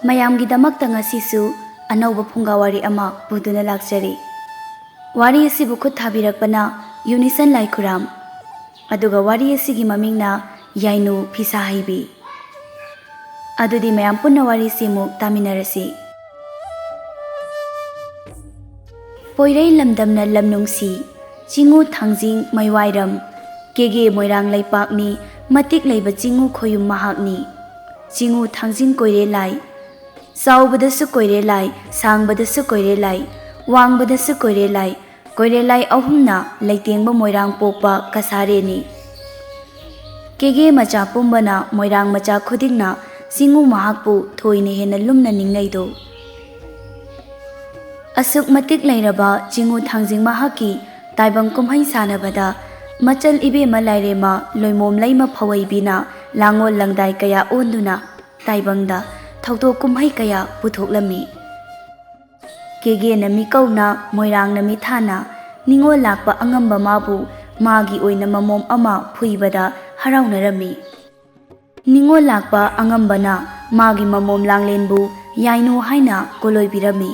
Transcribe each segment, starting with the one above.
ꯃꯌꯥꯝꯒꯤꯗꯃꯛꯇ ꯉꯁꯤꯁꯨ ꯑꯅꯧꯕ ꯐꯨꯡꯒꯥꯋꯥꯔꯤ ꯑꯃ ꯄꯨꯗꯨꯅ ꯂꯥꯛꯆꯔꯤ꯫ ꯋꯥꯔꯤ ꯑꯁꯤꯕꯨ ꯈꯨꯠ ꯊꯥꯕꯤꯔꯛꯄꯅ ꯌꯨꯅꯤꯁꯟ ꯂꯥꯏꯈꯨꯔꯥꯝ, ꯑꯗꯨꯒ ꯋꯥꯔꯤ ꯑꯁꯤꯒꯤ ꯃꯃꯤꯡꯅ ꯌꯥꯏꯅꯨ ꯐꯤꯁꯥ ꯍꯩꯕꯤ꯫ ꯑꯗꯨꯗꯤ ꯃꯌꯥꯝ ꯄꯨꯟꯅ ꯋꯥꯔꯤꯁꯤꯃꯨꯛ ꯇꯥꯃꯤꯟꯅꯔꯁꯤ꯫ ꯄꯣꯏꯔꯩ ꯂꯝꯗꯝꯅ ꯂꯝꯅꯨꯡꯁꯤ, ꯆꯤꯡꯉꯨ ꯊꯥꯡꯖꯤꯡ ꯃꯩꯋꯥꯏꯔꯝ, ꯀꯦꯒꯦ ꯃꯣꯏꯔꯥꯡ ꯂꯩꯄꯥꯛꯅꯤ, ꯃꯇꯤꯛ ꯂꯩꯕ ꯆꯤꯡꯉꯨ ꯈꯣꯌꯨꯝ ꯃꯍꯥꯛꯅꯤ꯫ ꯆꯤꯡꯉꯨ ꯊꯥꯡꯖꯤꯡ ꯀꯣꯏꯔꯦꯂꯥꯏ, ꯆꯥꯎꯕꯗꯁꯨ ꯀꯣꯏꯔꯦꯂꯥꯏ, ꯁꯥꯡꯕꯗꯁꯨ ꯀꯣꯏꯔꯦꯂꯥꯏ, ꯋꯥꯡꯕꯗꯁꯨ ꯀꯣꯏꯔꯦꯂꯥꯏ, ꯀꯣꯏꯔꯦꯂꯥꯏ ꯑꯍꯨꯝꯅ ꯂꯩꯇꯦꯡꯕ ꯃꯣꯏꯔꯥꯡ ꯄꯣꯛꯄ ꯀꯁꯥꯔꯦꯅꯤ꯫ ꯀꯦꯒꯦ ꯃꯆꯥ ꯄꯨꯝꯕꯅ ꯃꯣꯏꯔꯥꯡ ꯃꯆꯥ ꯈꯨꯗꯤꯡꯅ ꯆꯤꯡꯉꯨ ꯃꯍꯥꯛꯄꯨ ꯊꯣꯏꯅ ꯍꯦꯟꯅ ꯂꯨꯝꯅ ꯅꯤꯡꯅꯩꯗꯣ꯫ ꯑꯁꯨꯛ ꯃꯇꯤꯛ ꯂꯩꯔꯕ ꯆꯤꯡꯉꯨ ꯊꯥꯡꯖꯤꯡ ꯃꯍꯥꯛꯀꯤ ꯇꯥꯏꯕꯪ ꯀꯨꯝꯍꯩ ꯁꯥꯟꯅꯕꯗ ꯃꯆꯜ ꯏꯕꯦꯝꯃ ꯂꯥꯏꯔꯦꯝꯃ ꯂꯣꯏꯃꯣꯝ ꯂꯩꯃ ꯐꯋꯩꯕꯤꯅ ꯂꯥꯡꯑꯣꯜ ꯂꯪꯗꯥꯏ ꯀꯌꯥ ꯑꯣꯟꯗꯨꯅ ꯇꯥꯏꯕꯪꯗ ꯊꯧꯗꯣꯛ ꯀꯨꯝꯍꯩ ꯀꯌꯥ ꯄꯨꯊꯣꯛꯂꯝꯃꯤ꯫ ꯀꯦꯒꯦꯅ ꯃꯤꯀꯧꯅ, ꯃꯣꯏꯔꯥꯡꯅ ꯃꯤꯊꯥꯅ, ꯅꯤꯡꯉꯣꯜ ꯂꯥꯛꯄ ꯑꯉꯝꯕ ꯃꯥꯕꯨ ꯃꯥꯒꯤ ꯑꯣꯏꯅ ꯃꯃꯣꯝ ꯑꯃ ꯐꯨꯏꯕꯗ ꯍꯔꯥꯎꯅꯔꯝꯃꯤ꯫ ꯅꯤꯡꯉꯣꯜ ꯂꯥꯛꯄ ꯑꯉꯝꯕꯅ ꯃꯥꯒꯤ ꯃꯃꯣꯝ ꯂꯥꯡꯂꯦꯟꯕꯨ ꯌꯥꯏꯅꯨ ꯍꯥꯏꯅ ꯀꯣꯂꯣꯏꯕꯤꯔꯝꯃꯤ꯫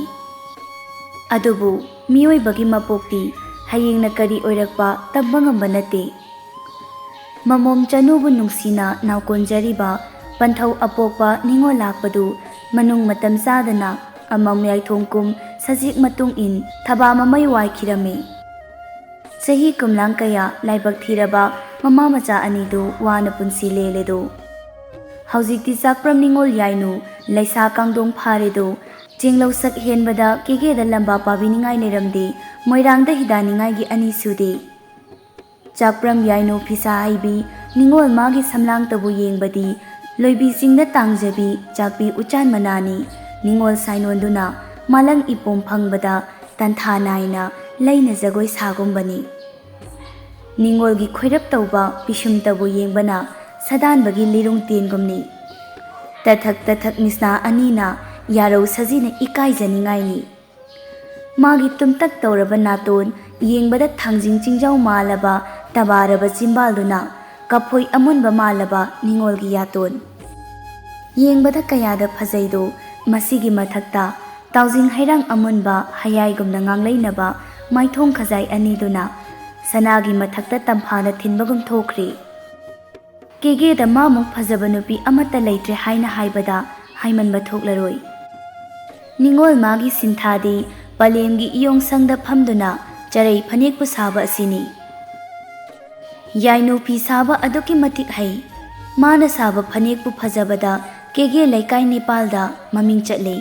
ꯑꯗꯨꯕꯨ ꯃꯤꯑꯣꯏꯕꯒꯤ ꯃꯄꯣꯛꯇꯤ ꯍꯌꯦꯡꯅ ꯀꯔꯤ ꯑꯣꯏꯔꯛꯄ ꯇꯝꯕ ꯉꯝꯕ ꯅꯠꯇꯦ꯫ ꯃꯃꯣꯝ ꯆꯅꯨꯕꯨ ꯅꯨꯡꯁꯤꯅ ꯅꯥꯎꯀꯣꯟꯖꯔꯤꯕ ꯄꯟꯊꯧ ꯑꯄꯣꯛꯄ ꯅꯤꯡꯉꯣꯜ ꯂꯥꯛꯄꯗꯨ ꯃꯅꯨꯡ ꯃꯇꯝ ꯆꯥꯗꯅ ꯑꯃꯝ ꯌꯥꯏꯊꯣꯡꯀꯨꯝ ꯁꯖꯤꯛ ꯃꯇꯨꯡ ꯏꯟ ꯊꯕꯥ ꯃꯃꯩ ꯋꯥꯏꯈꯤꯔꯝꯃꯤ꯫ ꯆꯍꯤ ꯀꯨꯝꯂꯥꯡ ꯀꯌꯥ ꯂꯥꯏꯕꯛ ꯊꯤꯔꯕ ꯃꯃꯥ ꯃꯆꯥ ꯑꯅꯤꯗꯨ ꯋꯥꯅ ꯄꯨꯟꯁꯤ ꯂꯦꯜꯂꯦꯗꯣ꯫ ꯍꯧꯖꯤꯛꯇꯤ ꯆꯥꯛꯄ꯭ꯔꯝ ꯅꯤꯡꯉꯣꯜ ꯌꯥꯏꯅꯨ ꯂꯩꯁꯥ ꯀꯥꯡꯗꯣꯡ ꯐꯥꯔꯦꯗꯣ꯫ ꯆꯦꯡꯂꯧꯁꯛ ꯍꯦꯟꯕꯗ ꯀꯦꯒꯦꯗ ꯂꯝꯕꯥ ꯄꯥꯕꯤꯅꯤꯡꯉꯥꯏ ꯂꯩꯔꯝꯗꯦ, ꯃꯣꯏꯔꯥꯡꯗ ꯍꯤꯗꯥꯅꯤꯡꯉꯥꯏꯒꯤ ꯑꯅꯤ ꯁꯨꯗꯦ꯫ ꯆꯥꯛꯄ꯭ꯔꯝ ꯌꯥꯏꯅꯨ ꯐꯤꯁꯥ ꯍꯩꯕꯤ ꯅꯤꯡꯉꯣꯜ ꯃꯥꯒꯤ ꯁꯝꯂꯥꯡꯇꯕꯨ ꯌꯦꯡꯕꯗꯤ ꯂꯣꯏꯕꯤ ꯆꯤꯡꯗ ꯇꯥꯡꯖꯕꯤ ꯆꯥꯛꯄꯤ ꯎꯆꯥꯟ ꯃꯅꯥꯅꯤ꯫ ꯅꯤꯡꯉꯣꯜ ꯁꯥꯏꯅꯣꯟꯗꯨꯅ ꯃꯥꯂꯪ ꯏꯄꯣꯝ ꯐꯪꯕꯗ ꯇꯟꯊꯥ ꯅꯥꯏꯅ ꯂꯩꯅ ꯖꯒꯣꯏ ꯁꯥꯒꯨꯝꯕꯅꯤ꯫ ꯅꯤꯡꯉꯣꯜꯒꯤ ꯈꯣꯏꯔꯞ ꯇꯧꯕ ꯄꯤꯁꯨꯝꯇꯕꯨ ꯌꯦꯡꯕꯅ ꯁꯗꯥꯟꯕꯒꯤ ꯂꯤꯔꯨꯡ ꯇꯦꯟꯒꯨꯝꯅꯤ꯫ ꯇꯊꯛ ꯇꯊꯛ ꯃꯤꯁꯅꯥ ꯑꯅꯤꯅ ꯌꯥꯔꯧ ꯁꯖꯤꯅ ꯏꯀꯥꯏꯖꯅꯤꯡꯉꯥꯏꯅꯤ꯫ ꯃꯥꯒꯤ ꯇꯨꯝꯇꯛ ꯇꯧꯔꯕ ꯅꯥꯇꯣꯟ, ꯌꯦꯡꯕꯗ ꯊꯥꯡꯖꯤꯡ ꯆꯤꯡꯖꯥꯎ ꯃꯥꯜꯂꯕ ꯇꯕꯥꯔꯕ ꯆꯤꯝꯕꯥꯜꯗꯨꯅ ꯀꯐꯣꯏ ꯑꯃꯨꯟꯕ ꯃꯥꯜꯂꯕ ꯅꯤꯡꯉꯣꯜꯒꯤ ꯌꯥꯇꯣꯟ꯫ ꯌꯦꯡꯕꯗ ꯀꯌꯥꯗ ꯐꯖꯩꯗꯣ꯫ ꯃꯁꯤꯒꯤ ꯃꯊꯛꯇ ꯇꯥꯎꯖꯤꯡ ꯍꯩꯔꯥꯡ ꯑꯃꯨꯟꯕ ꯍꯌꯥꯏꯒꯨꯝꯅ ꯉꯥꯡꯂꯩꯅꯕ ꯃꯥꯏꯊꯣꯡ ꯈꯖꯥꯏ ꯑꯅꯤꯗꯨꯅ ꯁꯅꯥꯒꯤ ꯃꯊꯛꯇ ꯇꯝꯐꯥꯅ ꯊꯤꯟꯕꯒꯨꯝ ꯊꯣꯛꯈ꯭ꯔꯤ꯫ ꯀꯦꯒꯦꯗ ꯃꯥꯃꯨꯛ ꯐꯖꯕ ꯅꯨꯄꯤ ꯑꯃꯠꯇ ꯂꯩꯇ꯭ꯔꯦ ꯍꯥꯏꯅ ꯍꯥꯏꯕꯗ ꯍꯥꯏꯃꯟꯕ ꯊꯣꯛꯂꯔꯣꯏ꯫ ꯅꯤꯡꯉꯣꯜ ꯃꯥꯒꯤ ꯁꯤꯟꯊꯥꯗꯤ ꯄꯂꯦꯝꯒꯤ ꯏꯌꯣꯡꯁꯪꯗ ꯐꯝꯗꯨꯅ ꯆꯔꯩ ꯐꯅꯦꯛꯄꯨ ꯁꯥꯕ ꯑꯁꯤꯅꯤ꯫ ꯌꯥꯏꯅꯨ ꯐꯤ ꯁꯥꯕ ꯑꯗꯨꯛꯀꯤ ꯃꯇꯤꯛ ꯍꯩ꯫ ꯃꯥꯅ ꯁꯥꯕ ꯐꯅꯦꯛꯄꯨ ꯐꯖꯕꯗ ꯀꯦꯒꯦ ꯂꯩꯀꯥꯏ ꯅꯤꯄꯥꯜꯗ ꯃꯃꯤꯡ ꯆꯠꯂꯤ꯫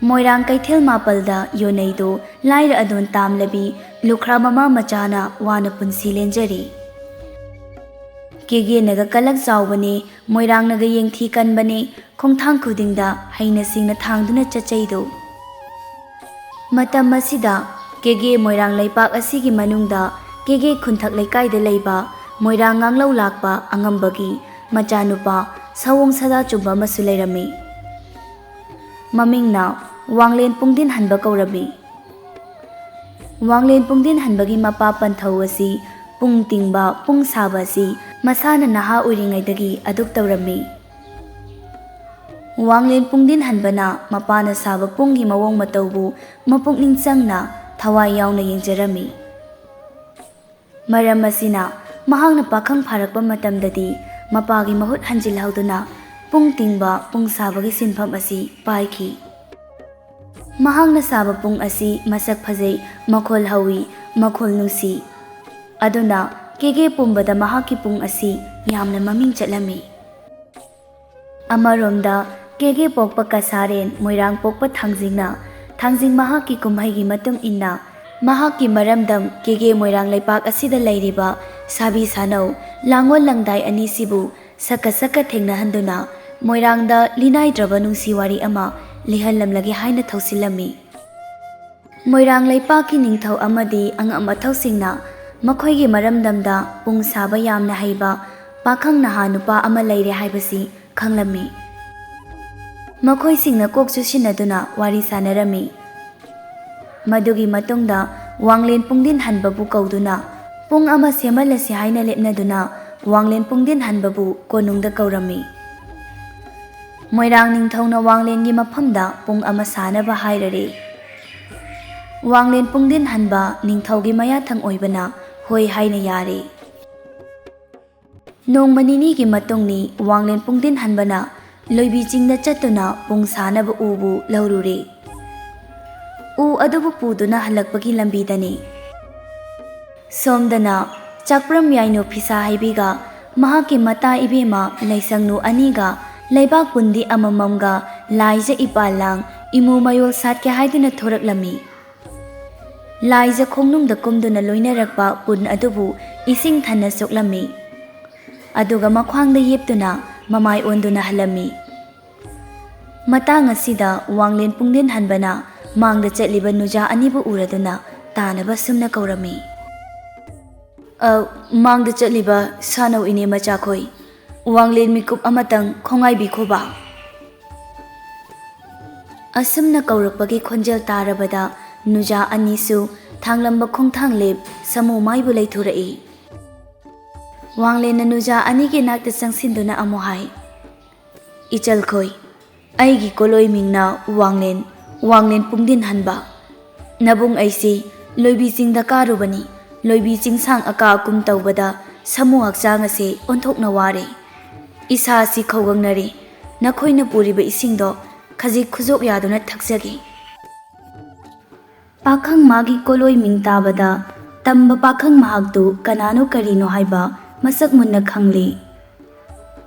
ꯃꯣꯏꯔꯥꯡ ꯀꯩꯊꯦꯜ ꯃꯥꯄꯜꯗ ꯌꯣꯟꯅꯩꯗꯣ ꯂꯥꯏꯔ ꯑꯗꯣꯟ ꯇꯥꯝꯂꯕꯤ ꯂꯨꯈ꯭ꯔꯥ ꯃꯃꯥ ꯃꯆꯥꯅ ꯋꯥꯅ ꯄꯨꯟꯁꯤ ꯂꯦꯟꯖꯔꯤ꯫ ꯀꯦꯒꯦꯅꯒ ꯀꯂꯛ ꯆꯥꯎꯕꯅꯦ, ꯃꯣꯏꯔꯥꯡꯅꯒ ꯌꯦꯡꯊꯤ ꯀꯟꯕꯅꯦ, ꯈꯣꯡꯊꯥꯡ ꯈꯨꯗꯤꯡꯗ ꯍꯩꯅ ꯁꯤꯡꯅ ꯊꯥꯡꯗꯨꯅ ꯆꯠꯆꯩꯗꯣ꯫ ꯃꯇꯝ ꯑꯁꯤꯗ ꯀꯦꯒꯦ ꯃꯣꯏꯔꯥꯡ ꯂꯩꯄꯥꯛ ꯑꯁꯤꯒꯤ ꯃꯅꯨꯡꯗ ꯀꯦꯒꯦ ꯈꯨꯟꯊꯛ ꯂꯩꯀꯥꯏꯗ ꯂꯩꯕ ꯃꯣꯏꯔꯥꯡ ꯉꯥꯡꯂꯧ ꯂꯥꯛꯄ ꯑꯉꯝꯕꯒꯤ ꯃꯆꯥꯅꯨꯄꯥ ꯁꯑꯣꯡ ꯁꯗꯥ ꯆꯨꯝꯕ ꯑꯃꯁꯨ ꯂꯩꯔꯝꯃꯤ꯫ ꯃꯃꯤꯡꯅ ꯋꯥꯡꯂꯦꯟ ꯄꯨꯡꯗꯤꯟ ꯍꯟꯕ ꯀꯧꯔꯝꯃꯤ꯫ ꯋꯥꯡꯂꯦꯟ ꯄꯨꯡꯗꯤꯟ ꯍꯟꯕꯒꯤ ꯃꯄꯥ ꯄꯟꯊꯧ ꯑꯁꯤ ꯄꯨꯡ ꯇꯤꯡꯕ, ꯄꯨꯡ ꯁꯥꯕ ꯑꯁꯤ ꯃꯁꯥꯅ ꯅꯍꯥ ꯑꯣꯏꯔꯤꯉꯩꯗꯒꯤ ꯑꯗꯨꯛ ꯇꯧꯔꯝꯃꯤ꯫ ꯋꯥꯡꯂꯦꯟ ꯄꯨꯡꯗꯤꯟ ꯍꯟꯕꯅ ꯃꯄꯥꯅ ꯁꯥꯕ ꯄꯨꯡꯒꯤ ꯃꯑꯣꯡ ꯃꯇꯧꯕꯨ ꯃꯄꯨꯛꯅꯤꯡ ꯆꯪꯅ ꯊꯋꯥꯏ ꯌꯥꯎꯅ ꯌꯦꯡꯖꯔꯝꯃꯤ꯫ ꯃꯔꯝ ꯑꯁꯤꯅ ꯃꯍꯥꯛꯅ ꯄꯥꯈꯪ ꯐꯥꯔꯛꯄ ꯃꯇꯝꯗꯗꯤ ꯃꯄꯥꯒꯤ ꯃꯍꯨꯠ ꯍꯟꯖꯤꯜꯍꯧꯗꯨꯅ ꯄꯨꯡ ꯇꯤꯡꯕ, ꯄꯨꯡ ꯁꯥꯕꯒꯤ ꯁꯤꯟꯐꯝ ꯑꯁꯤ ꯄꯥꯏꯈꯤ꯫ ꯃꯍꯥꯛꯅ ꯁꯥꯕ ꯄꯨꯡ ꯑꯁꯤ ꯃꯁꯛ ꯐꯖꯩ, ꯃꯈꯣꯜ ꯍꯧꯏ, ꯃꯈꯣꯜ ꯅꯨꯡꯁꯤ꯫ ꯑꯗꯨꯅ ꯀꯦꯒꯦ ꯄꯨꯝꯕꯗ ꯃꯍꯥꯛꯀꯤ ꯄꯨꯡ ꯑꯁꯤ ꯌꯥꯝꯅ ꯃꯃꯤꯡ ꯆꯠꯂꯝꯃꯤ꯫ ꯑꯃꯔꯣꯝꯗ ꯀꯦꯒꯦ ꯄꯣꯛꯄ ꯀꯁꯥꯔꯦꯟ ꯃꯣꯏꯔꯥꯡ ꯄꯣꯛꯄ ꯊꯥꯡꯖꯤꯡꯅ ꯊꯥꯡꯖꯤꯡ ꯃꯍꯥꯛꯀꯤ ꯀꯨꯝꯍꯩꯒꯤ ꯃꯇꯨꯡ ꯏꯟꯅ ꯃꯍꯥꯛꯀꯤ ꯃꯔꯝꯗꯝ ꯀꯦꯒꯦ ꯃꯣꯏꯔꯥꯡ ꯂꯩꯄꯥꯛ ꯑꯁꯤꯗ ꯂꯩꯔꯤꯕ ꯁꯥꯕꯤ ꯁꯥꯅꯧ ꯂꯥꯡꯑꯣꯜ ꯂꯪꯗꯥꯏ ꯑꯅꯤꯁꯤꯕꯨ ꯁꯛꯀ ꯁꯛꯀ ꯊꯦꯡꯅꯍꯟꯗꯨꯅ ꯃꯣꯏꯔꯥꯡꯗ ꯂꯤꯅꯥꯏꯗ꯭ꯔꯕ ꯅꯨꯡꯁꯤ ꯋꯥꯔꯤ ꯑꯃ ꯂꯤꯍꯜꯂꯝꯂꯒꯦ ꯍꯥꯏꯅ ꯊꯧꯁꯤꯜꯂꯝꯃꯤ꯫ ꯃꯣꯏꯔꯥꯡ ꯂꯩꯄꯥꯛꯀꯤ ꯅꯤꯡꯊꯧ ꯑꯃꯗꯤ ꯑꯉꯝ ꯑꯊꯧꯁꯤꯡꯅ ꯃꯈꯣꯏꯒꯤ ꯃꯔꯝꯗꯝꯗ ꯄꯨꯡ ꯁꯥꯕ ꯌꯥꯝꯅ ꯍꯩꯕ ꯄꯥꯈꯪ ꯅꯍꯥ ꯅꯨꯄꯥ ꯑꯃ ꯂꯩꯔꯦ ꯍꯥꯏꯕꯁꯤ ꯈꯪꯂꯝꯃꯤ꯫ ꯃꯈꯣꯏꯁꯤꯡꯅ ꯀꯣꯛ ꯆꯨꯁꯤꯟꯅꯗꯨꯅ ꯋꯥꯔꯤ ꯁꯥꯅꯔꯝꯃꯤ꯫ ꯃꯗꯨꯒꯤ ꯃꯇꯨꯡꯗ ꯋꯥꯡꯂꯦꯟ ꯄꯨꯡꯗꯤꯟ ꯍꯟꯕꯕꯨ ꯀꯧꯗꯨꯅ ꯄꯨꯡ ꯑꯃ ꯁꯦꯝꯍꯜꯂꯁꯤ ꯍꯥꯏꯅ ꯂꯦꯞꯅꯗꯨꯅ ꯋꯥꯡꯂꯦꯟ ꯄꯨꯡꯗꯤꯟ ꯍꯟꯕꯕꯨ ꯀꯣꯅꯨꯡꯗ ꯀꯧꯔꯝꯃꯤ꯫ Moirang ningthौna Wanglengi mafamda pung ama sanaba hairare. Wanglen pungdin hanba ningthौgi mayathang oibana hoi haina yare. Nongma ninigi matungni Wanglen pungdin hanbana loibi chingda chattuna pung sanaba ubu laurure. U adubu puduna halakpagi lambidani. Somdana Chakpram Yainu Phisa haibiga mahaki mata ibema laisangnu aniga laibak pundi amamamga laija ipalang imu mayol satke haiduna thoraklami. Laija khongnungda kumduna loinarakpa pun adubu ising thanna soklami. Aduga makhwangda yeptuna mamai onduna halami. Matang asida Wanglen pungdin hanbana mangda chatliba nuja anibu uraduna tanaba sumna kaurami. Mangda chatliba sanau ine machakhoi Wanglen mikup amatang khongai bikhoba. Asumna kaurakpagi khonjel tarabada nuja anisu thanglamba khongthang lep samu maibu leithurai. Wanglen nuja anigi nakta changsinduna amohai. Ichal khoi aigi koloi mingna Wanglen pungdin hanba. Nabung aisi loibi chingda karubani. Loibi chingsang aka kum taubada samu hakchang ase onthokna ware. Isa si khawgangnari nakhoina puriba isingdo khajik khujok yaduna thakjagi. Pakhang magi koloi ming tabada tamba pakhang mahaktu kanano karino haiba masak munna khangli.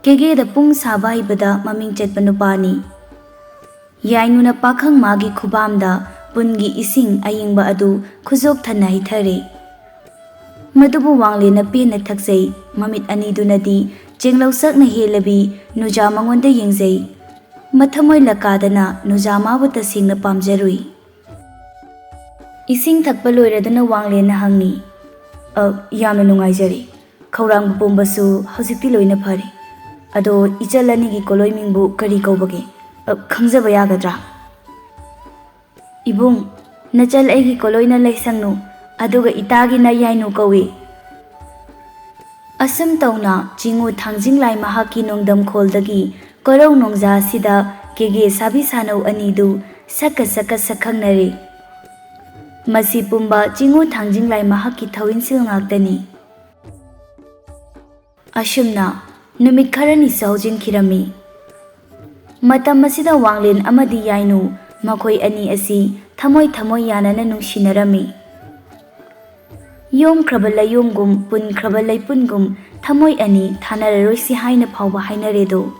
Kege da pung saba haibada maming chetpa nupani. Yainuna pakhang magi khubamda pungi ising ayingba adu khujok thanna hithare. Madubu Wanglen pena thakjai mamit anidunadi chenglau sakna helabi nuja mangonda yengjai. Mathamoi lakadana nuja mabu tasingna pamjarui. Ising thakpa loiraduna Wanglen hangni. Yamna nungaijari. Khaurang bumbasu hojikti loina phari. Ado ichalani gi koloi mingbu kari kaubage. Khangjaba yagadra. Ibung nachal aigi koloina laisangnu aduga itagi na yainu kawi. Asam tauna Jingu Thangjinglai mahaki nongdam kholdagi korau nongja sida kege sabi sanau anidu saka sakhangnare. Masi pumba Jingu Thangjinglai mahaki thawinsil ngaktani. Ashumna numit kharani saujin khirami. Matam asida Wanglen amadi yainu makhoi ani asi thamoi yanana nungsinarami. Yom krabala yomgum pun krabala pungum thamoi ani thanararoisi haina phawba hainaredo.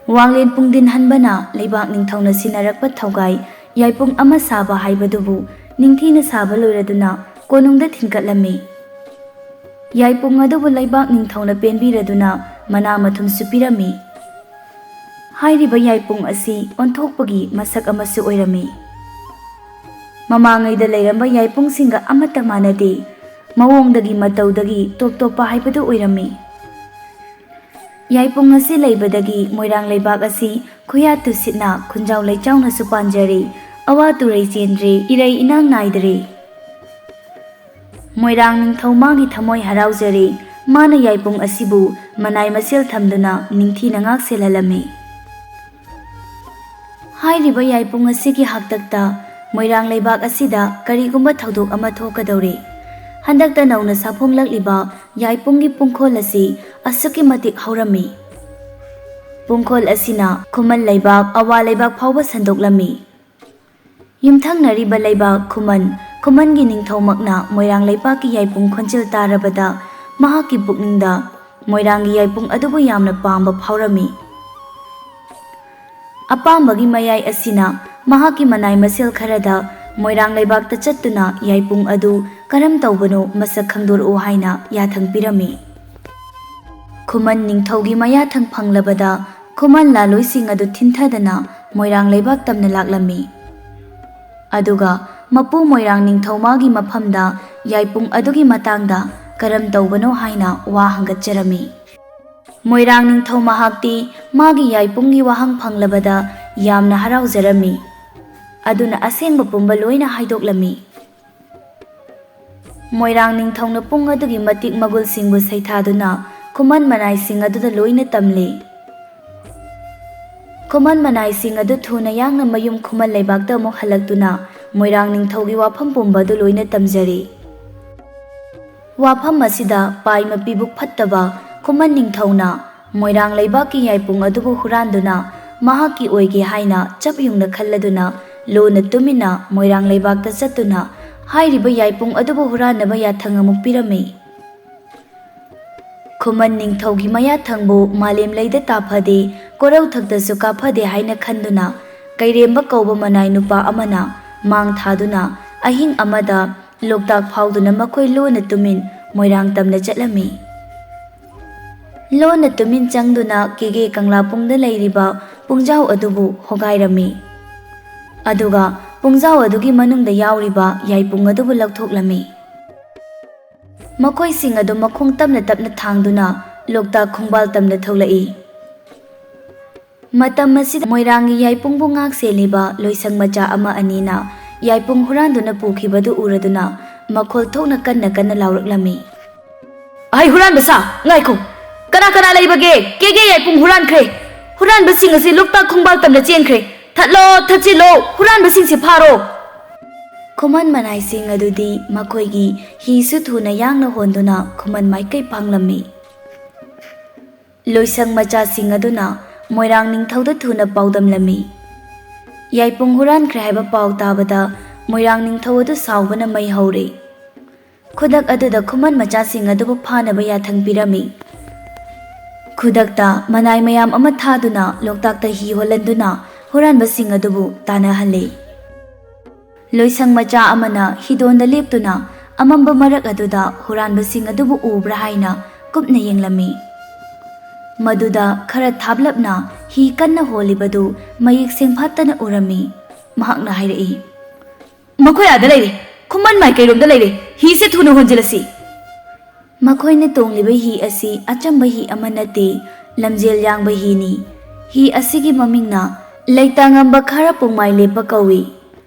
Wanglen pungdin hanbana leibak ningthौna sinarakpa thaugai yaipung ama saba haibadubu ningthina saba loiraduna konungda thinkatlami. Yaipung adubu leibak ningthौna penbiraduna mana mathum supirami. Hairiba yaipung asi onthokpagi masak amasu oirami. Mamangaida leiramba yaipung singa amata manade mawongdagi mataudagi top haibadu oirami. Yaipung asi leibadagi Moirang leibak asi khuyatu sitna khunjaw leichawna su panjari awa turai chendre irai inang naidre. Moirang ningthau magi thamoi haraujari mana yaipung asibu manai masel thamduna ningthina ngak selhalami. Hairiba yaipung asigi haktakta Moirang leibak asida karigumba thaudok ama thokadore. Handakta nauna saphomlakliba yaipungi pungkhol asi asuki matik haurami. Pungkhol asina khuman leibak awa leibak phawba sandoklami. Yumthangnariba leibak khumangi ningthaumakna Moirang leibakki yaipung khonjil tarabada mahaki pukningda Moiranggi yaipung adubu yamna pamba phawrami. Apambagi mayai asina mahaki manai masel kharada Moirang leibakta chattuna yaipung adu karam taubano masak khangdor'u haina yathang pirami. Khuman ningthaugi mayathang phanglabada khuman laloising adu thinthadana Moirang leibak tamna laklami. Aduga mapu Moirang ningthaumagi maphamda yaipung adugi matangda karam taubano haina wa hangatjarami. Moirang ningthau mahakti magi yaipungi wahang phanglabada yamna haraujarami. Aduna asengba pumba loina haidoklami. Moirang ningthauna pung adugi matik magul singbu saithaduna khuman manai sing aduda loina tamle. ꯈꯨꯃꯟ ꯃꯅꯥꯏꯁꯤꯡ ꯑꯗꯨ ꯊꯨꯅ ꯌꯥꯡꯅ ꯃꯌꯨꯝ ꯈꯨꯃꯟ ꯂꯩꯕꯥꯛꯇ ꯑꯃꯨꯛ ꯍꯜꯂꯛꯇꯨꯅ ꯃꯣꯏꯔꯥꯡ ꯅꯤꯡꯊꯧꯒꯤ ꯋꯥꯐꯝ ꯄꯨꯝꯕ ꯑꯗꯨ ꯂꯣꯏꯅ ꯇꯝꯖꯔꯤ꯫ ꯋꯥꯐꯝ ꯑꯁꯤꯗ ꯄꯥꯏ ꯃꯄꯤꯕꯨꯛ ꯐꯠꯇꯕ ꯈꯨꯃꯟ ꯅꯤꯡꯊꯧꯅ ꯃꯣꯏꯔꯥꯡ ꯂꯩꯕꯥꯛꯀꯤ ꯌꯥꯏꯄꯨꯡ ꯑꯗꯨꯕꯨ ꯍꯨꯔꯥꯟꯗꯨꯅ ꯃꯍꯥꯛꯀꯤ ꯑꯣꯏꯒꯦ ꯍꯥꯏꯅ ꯆꯞ ꯌꯨꯡꯅ ꯈꯜꯂꯗꯨꯅ ꯂꯣꯟꯅ ꯇꯨꯃꯤꯟꯅ ꯃꯣꯏꯔꯥꯡ ꯂꯩꯕꯥꯛꯇ ꯆꯠꯇꯨꯅ ꯍꯥꯏꯔꯤꯕ ꯌꯥꯏꯄꯨꯡ ꯑꯗꯨꯕꯨ ꯍꯨꯔꯥꯟꯅꯕ ꯌꯥꯊꯪ ꯑꯃꯨꯛ ꯄꯤꯔꯝꯃꯤ꯫ ꯈꯨꯃꯟ ꯅꯤꯡꯊꯧꯒꯤ ꯃꯌꯥꯊꯪꯕꯨ ꯃꯥꯂꯦꯝꯂꯩꯗ ꯇꯥꯐꯗꯦ ꯀꯣꯔꯧꯊꯛꯇꯁꯨ ꯀꯥꯐꯗꯦ ꯍꯥꯏꯅ ꯈꯟꯗꯨꯅ ꯀꯩꯔꯦꯝꯕ ꯀꯧꯕ ꯃꯅꯥꯏ ꯅꯨꯄꯥ ꯑꯃꯅ ꯃꯥꯡ ꯊꯥꯗꯨꯅ ꯑꯍꯤꯡ ꯑꯃꯗ ꯂꯣꯛꯇꯥꯛ ꯐꯥꯎꯗꯨꯅ ꯃꯈꯣꯏ ꯂꯣꯟꯅ ꯇꯨꯃꯤꯟ ꯃꯣꯏꯔꯥꯡ ꯇꯝꯅ ꯆꯠꯂꯝꯃꯤ꯫ ꯂꯣꯟꯅ ꯇꯨꯃꯤꯟ ꯆꯪꯗꯨꯅ ꯀꯦꯒꯦ ꯀꯪꯂꯥꯄꯨꯡꯗ ꯂꯩꯔꯤꯕ ꯄꯨꯡꯖꯥꯎ ꯑꯗꯨꯕꯨ ꯍꯣꯒꯥꯏꯔꯝꯃꯤ꯫ ꯑꯗꯨꯒ ꯄꯨꯡꯖꯥꯎ ꯑꯗꯨꯒꯤ ꯃꯅꯨꯡꯗ ꯌꯥꯎꯔꯤꯕ ꯌꯥꯏꯄꯨꯡ ꯑꯗꯨꯕꯨ ꯂꯧꯊꯣꯛꯂꯝꯃꯤ꯫ ꯃꯈꯣꯏꯁꯤꯡ ꯑꯗꯨ ꯃꯈꯣꯡ ꯇꯞꯅ ꯇꯞꯅ ꯊꯥꯡꯗꯨꯅ ꯂꯣꯛꯇꯥꯛ ꯈꯣꯡꯕꯥꯜ ꯇꯝꯅ ꯊꯣꯛꯂꯛꯏ꯫ ꯃꯇꯝ ꯑꯁꯤꯗ ꯃꯣꯏꯔꯥꯡꯒꯤ ꯌꯥꯏꯄꯨꯡꯕꯨ ꯉꯥꯛ ꯁꯦꯜꯂꯤꯕ ꯂꯣꯏꯁꯪ ꯃꯆꯥ ꯑꯃ ꯑꯅꯤꯅ ꯌꯥꯏꯄꯨꯡ ꯍꯨꯔꯥꯟꯗꯨꯅ ꯄꯨꯈꯤꯕꯗꯨ ꯎꯔꯗꯨꯅ ꯃꯈꯣꯜ ꯊꯣꯛꯅ ꯀꯟꯅ ꯀꯟꯅ ꯂꯥꯎꯔꯛꯂꯝꯃꯤ꯫ ꯑꯍꯩ ꯍꯨꯔꯥꯟꯕ ꯁꯥ ꯉꯥꯏꯈꯣ! ꯀꯅꯥ ꯀꯅꯥ ꯂꯩꯕꯒꯦ? ꯀꯦꯒꯦ ꯌꯥꯏꯄꯨꯡ ꯍꯨꯔꯥꯟꯈ꯭ꯔꯦ! ꯍꯨꯔꯥꯟꯕꯁꯤꯡ ꯑꯁꯤ ꯂꯣꯛꯇꯥꯛ ꯈꯣꯡꯕꯥꯜ ꯇꯝꯅ ꯆꯦꯟꯈ꯭ꯔꯦ! ꯊꯠꯂꯣ ꯊꯠꯆꯤꯜꯂꯣ! ꯍꯨꯔꯥꯟꯕꯁꯤꯡꯁꯦ ꯐꯥꯔꯣ! ꯈꯨꯃꯟ ꯃꯅꯥꯏꯁꯤꯡ ꯑꯗꯨꯗꯤ ꯃꯈꯣꯏꯒꯤ ꯍꯤꯁꯨ ꯊꯨꯅ ꯌꯥꯡꯅ ꯍꯣꯟꯗꯨꯅ ꯈꯨꯃꯟ ꯃꯥꯏꯀꯩ ꯄꯥꯡꯂꯝꯃꯤ꯫ ꯂꯣꯏꯁꯪ ꯃꯆꯥꯁꯤꯡ ꯑꯗꯨꯅ ꯃꯣꯏꯔꯥꯡ ꯅꯤꯡꯊꯧꯗ ꯊꯨꯅ ꯄꯥꯎꯗꯝꯂꯝꯃꯤ꯫ ꯌꯥꯏꯄꯨꯡ ꯍꯨꯔꯥꯟꯈ꯭ꯔꯦ ꯍꯥꯏꯕ ꯄꯥꯎ ꯇꯥꯕꯗ ꯃꯣꯏꯔꯥꯡ ꯅꯤꯡꯊꯧ ꯑꯗꯨ ꯁꯥꯎꯕꯅ ꯃꯩ ꯍꯧꯔꯦ꯫ ꯈꯨꯗꯛ ꯑꯗꯨꯗ ꯈꯨꯃꯟ ꯃꯆꯥꯁꯤꯡ ꯑꯗꯨꯕꯨ ꯐꯥꯅꯕ ꯌꯥꯊꯪ ꯄꯤꯔꯝꯃꯤ꯫ ꯈꯨꯗꯛꯇ ꯃꯅꯥꯏ ꯃꯌꯥꯝ ꯑꯃ ꯊꯥꯗꯨꯅ ꯂꯣꯛꯇꯥꯛꯇ ꯍꯤ ꯍꯣꯜꯍꯟꯗꯨꯅ ꯍꯨꯔꯥꯟꯕꯁꯤꯡ ꯑꯗꯨꯕꯨ ꯇꯥꯟꯅꯍꯜꯂꯤ꯫ ꯂꯣꯏꯁꯪ ꯃꯆꯥ ꯑꯃꯅ ꯍꯤꯗꯣꯟꯗ ꯂꯦꯞꯇꯨꯅ ꯑꯃꯝꯕ ꯃꯔꯛ ꯑꯗꯨꯗ ꯍꯨꯔꯥꯟꯕꯁꯤꯡ ꯑꯗꯨꯕꯨ ꯎꯕ꯭ꯔꯥ ꯍꯥꯏꯅ ꯀꯨꯞꯅ ꯌꯦꯡꯂꯝꯃꯤ꯫ ꯃꯗꯨꯗ ꯈꯔ ꯊꯥꯞꯂꯞꯅ ꯍꯤ ꯀꯟꯅ ꯍꯣꯜꯂꯤꯕꯗꯨ ꯃꯌꯦꯛ ꯁꯦꯡꯐꯥꯠꯇꯅ ꯎꯔꯝꯃꯤ꯫ ꯃꯍꯥꯛꯅ ꯍꯥꯏꯔꯛꯏ, ꯃꯈꯣꯏ ꯑꯥꯗ ꯂꯩꯔꯦ! ꯈꯨꯃꯟ ꯃꯥꯏꯀꯩꯔꯣꯝꯗ ꯂꯩꯔꯦ! ꯍꯤꯁꯦ ꯊꯨꯅ ꯍꯣꯟꯖꯤꯜꯂꯁꯤ! ꯃꯈꯣꯏꯅ ꯇꯣꯡꯂꯤꯕ ꯍꯤ ꯑꯁꯤ ꯑꯆꯝꯕ ꯍꯤ ꯑꯃ ꯅꯠꯇꯦ, ꯂꯝꯖꯦꯜ ꯌꯥꯡꯕ ꯍꯤꯅꯤ꯫ ꯍꯤ ꯑꯁꯤꯒꯤ ꯃꯃꯤꯡꯅ ꯂꯩꯇꯥꯉꯝꯕ ꯈꯥꯔꯥ ꯄꯨꯡꯃꯥꯏ ꯂꯦꯞꯄ ꯀꯧꯏ꯫